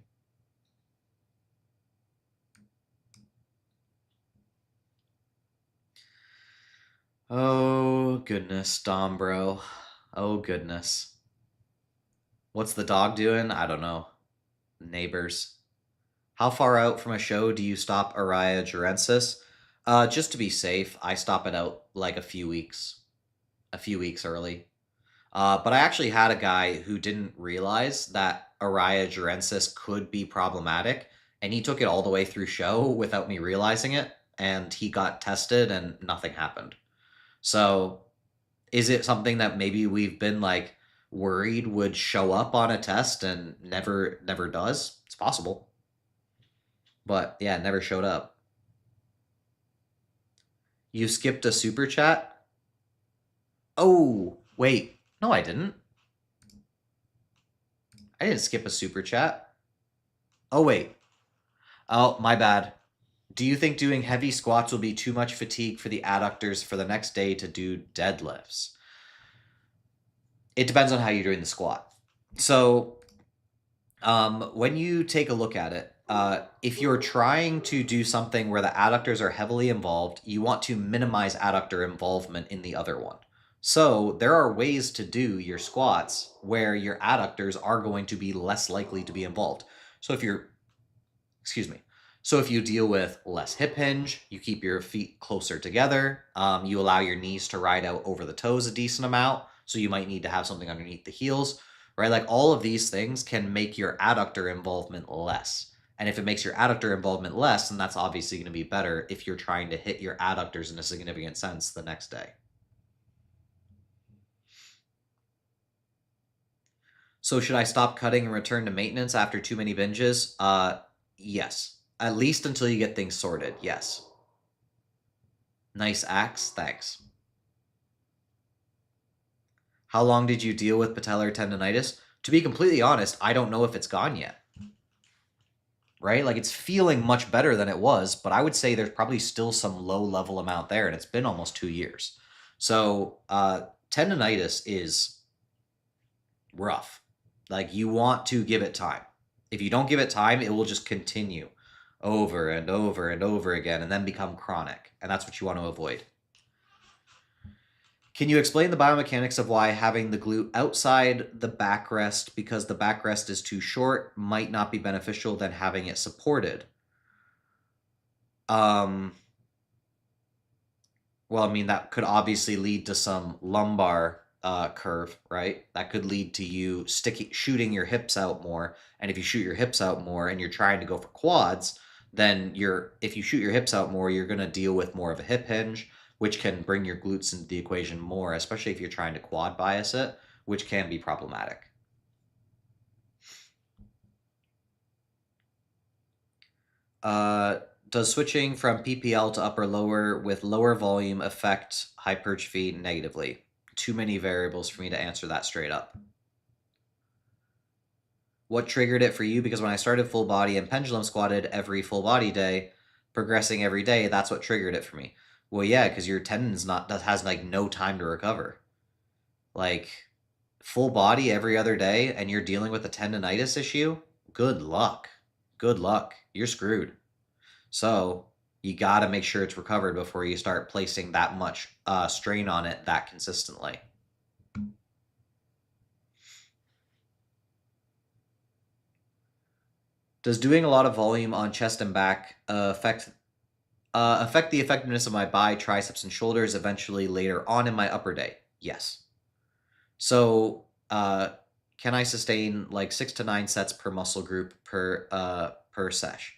Oh, goodness, Dom, bro. Oh, goodness. What's the dog doing? I don't know. Neighbors. How far out from a show do you stop Araya Jurensis? Just to be safe, I stop it out like a few weeks early. But I actually had a guy who didn't realize that Araya Jurensis could be problematic, and he took it all the way through show without me realizing it, and he got tested and nothing happened. So, is it something that maybe we've been like worried would show up on a test and never does? It's possible. But yeah, it never showed up. You skipped a super chat? Oh, wait. No, I didn't. I didn't skip a super chat. Oh, wait. Oh, my bad. Do you think doing heavy squats will be too much fatigue for the adductors for the next day to do deadlifts? It depends on how you're doing the squat. So, when you take a look at it, if you're trying to do something where the adductors are heavily involved, you want to minimize adductor involvement in the other one. So there are ways to do your squats where your adductors are going to be less likely to be involved. So if you deal with less hip hinge, you keep your feet closer together, you allow your knees to ride out over the toes a decent amount, so you might need to have something underneath the heels, right? Like all of these things can make your adductor involvement less. And if it makes your adductor involvement less, then that's obviously going to be better if you're trying to hit your adductors in a significant sense the next day. So should I stop cutting and return to maintenance after too many binges? Yes. At least until you get things sorted, yes. Nice axe, thanks. How long did you deal with patellar tendinitis? To be completely honest, I don't know if it's gone yet. right? Like it's feeling much better than it was, but I would say there's probably still some low level amount there, and it's been almost 2 years. So tendinitis is rough. Like you want to give it time. If you don't give it time, it will just continue over and over and over again and then become chronic. And that's what you want to avoid. Can you explain the biomechanics of why having the glute outside the backrest because the backrest is too short might not be beneficial than having it supported? Well, I mean, that could obviously lead to some lumbar curve, right? That could lead to you shooting your hips out more. And if you shoot your hips out more and you're trying to go for quads, then if you shoot your hips out more, you're going to deal with more of a hip hinge, which can bring your glutes into the equation more, especially if you're trying to quad bias it, which can be problematic. Does switching from PPL to upper lower with lower volume affect hypertrophy negatively? Too many variables for me to answer that straight up. What triggered it for you? Because when I started full body and pendulum squatted every full body day, progressing every day, that's what triggered it for me. Well, yeah, because your tendons has like no time to recover. Like full body every other day and you're dealing with a tendinitis issue, good luck. Good luck. You're screwed. So you got to make sure it's recovered before you start placing that much strain on it that consistently. Does doing a lot of volume on chest and back affect the effectiveness of my bi, triceps, and shoulders eventually later on in my upper day? Yes. So can I sustain like 6 to 9 sets per muscle group per sesh?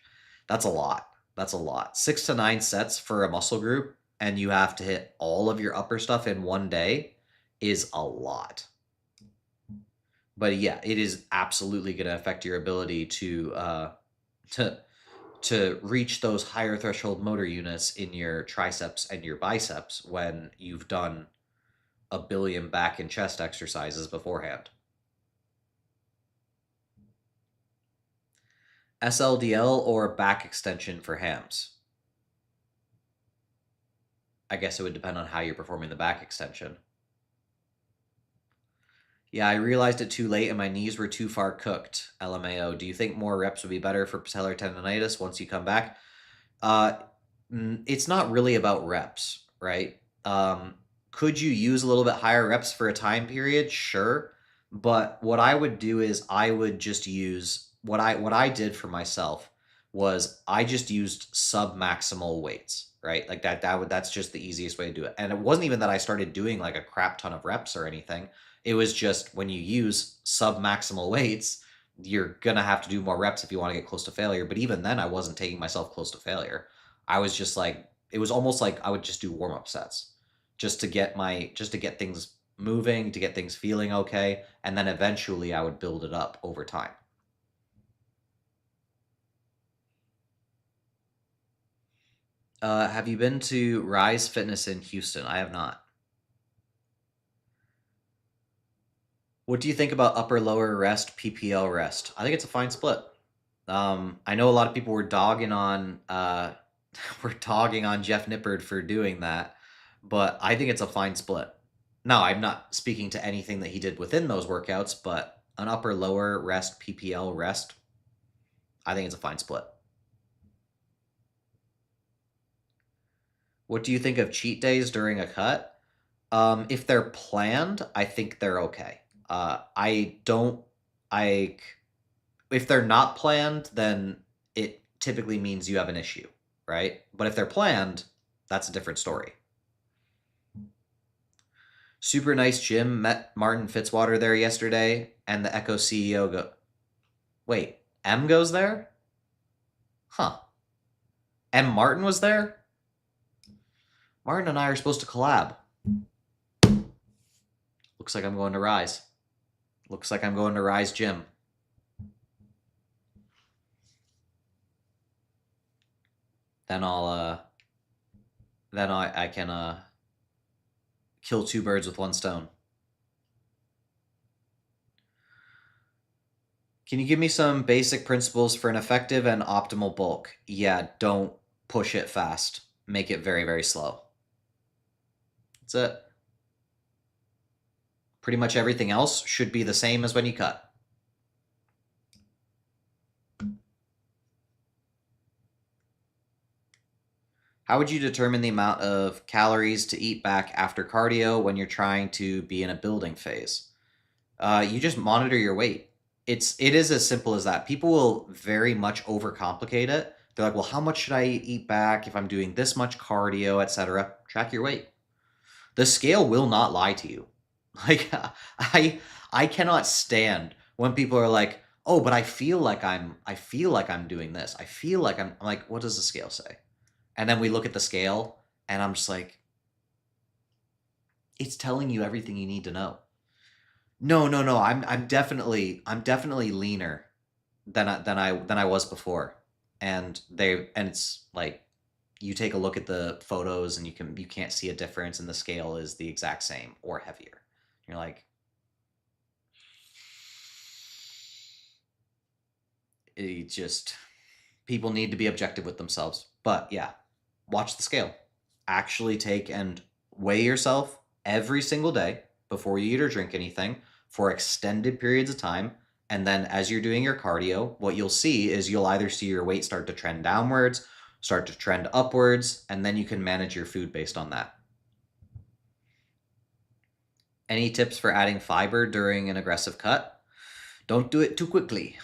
That's a lot. That's a lot. 6 to 9 sets for a muscle group, and you have to hit all of your upper stuff in one day is a lot. But yeah, it is absolutely going to affect your ability to reach those higher threshold motor units in your triceps and your biceps when you've done a billion back and chest exercises beforehand. SLDL or back extension for hams? I guess it would depend on how you're performing the back extension. Yeah, I realized it too late and my knees were too far cooked. LMAO. Do you think more reps would be better for patellar tendonitis once you come back? It's not really about reps, right? Could you use a little bit higher reps for a time period? Sure. But what I would do is I would just use what I did for myself was I just used sub-maximal weights, right? Like that's just the easiest way to do it. And it wasn't even that I started doing like a crap ton of reps or anything. It was just when you use sub-maximal weights, you're going to have to do more reps if you want to get close to failure. But even then, I wasn't taking myself close to failure. I was just like, it was almost like I would just do warm-up sets just to get things moving, to get things feeling okay. And then eventually I would build it up over time. Have you been to Rise Fitness in Houston? I have not. What do you think about upper lower rest, PPL rest? I think it's a fine split. I know a lot of people were dogging on Jeff Nippard for doing that, but I think it's a fine split. No, I'm not speaking to anything that he did within those workouts, but an upper lower rest, PPL rest, I think it's a fine split. What do you think of cheat days during a cut? If they're planned, I think they're okay. If they're not planned, then it typically means you have an issue, right? But if they're planned, that's a different story. Super nice gym. Met Martin Fitzwater there yesterday, and the Echo CEO Wait, M goes there? Huh. M Martin was there? Martin and I are supposed to collab. Looks like I'm going to Rise. Looks like I'm going to Rise Gym. Then I can kill two birds with one stone. Can you give me some basic principles for an effective and optimal bulk? Yeah, don't push it fast. Make it very, very slow. That's it. Pretty much everything else should be the same as when you cut. How would you determine the amount of calories to eat back after cardio when you're trying to be in a building phase? You just monitor your weight. It is as simple as that. People will very much overcomplicate it. They're like, well, how much should I eat back if I'm doing this much cardio, etc.? Track your weight. The scale will not lie to you. Like I cannot stand when people are like, oh, but I feel like I'm doing this. I feel like I'm like, what does the scale say? And then we look at the scale and I'm just like, it's telling you everything you need to know. No. I'm definitely leaner than I was before. And it's like you take a look at the photos and you can't see a difference and the scale is the exact same or heavier. You're like, it just, people need to be objective with themselves. But yeah, watch the scale. Actually take and weigh yourself every single day before you eat or drink anything for extended periods of time. And then as you're doing your cardio, what you'll see is you'll either see your weight start to trend downwards, start to trend upwards, and then you can manage your food based on that. Any tips for adding fiber during an aggressive cut? Don't do it too quickly.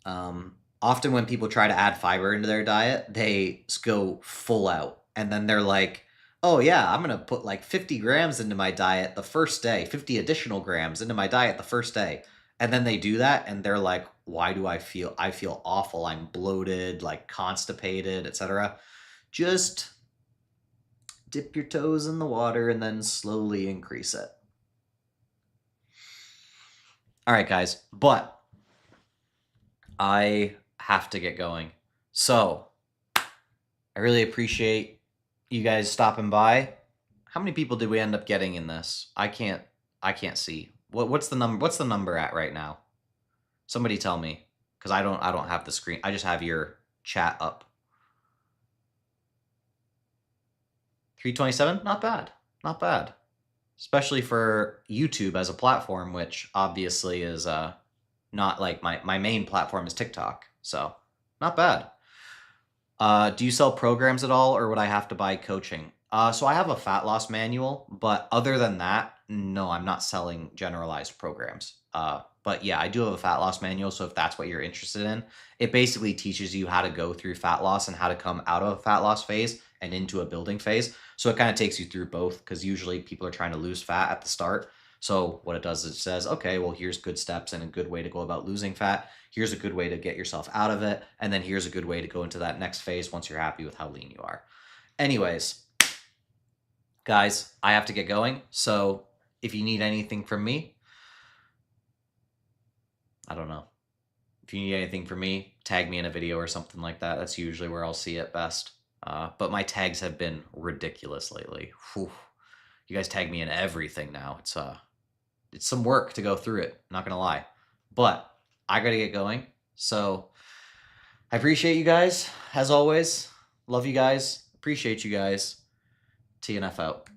Often when people try to add fiber into their diet, they go full out. And then they're like, oh yeah, I'm going to put like 50 grams into my diet the first day, 50 additional grams into my diet the first day. And then they do that and they're like, why do I feel awful? I'm bloated, like constipated, etc. Just dip your toes in the water and then slowly increase it. All right, guys, but I have to get going. So I really appreciate you guys stopping by. How many people did we end up getting in this? I can't see. What's the number at right now? Somebody tell me, because I don't have the screen. I just have your chat up. 327? Not bad. Not bad. Especially for YouTube as a platform, which obviously is not like my main platform is TikTok. So not bad. Do you sell programs at all, or would I have to buy coaching? So I have a fat loss manual, but other than that, no, I'm not selling generalized programs. But yeah, I do have a fat loss manual. So if that's what you're interested in, it basically teaches you how to go through fat loss and how to come out of a fat loss phase and into a building phase. So it kind of takes you through both, because usually people are trying to lose fat at the start. So what it does is it says, okay, well, here's good steps and a good way to go about losing fat. Here's a good way to get yourself out of it. And then here's a good way to go into that next phase once you're happy with how lean you are. Anyways, guys, I have to get going. So if you need anything from me, I don't know. If you need anything from me, tag me in a video or something like that. That's usually where I'll see it best. But my tags have been ridiculous lately. Whew. You guys tag me in everything now. It's some work to go through it, not gonna lie. But I gotta get going. So I appreciate you guys, as always. Love you guys. Appreciate you guys. TNF out.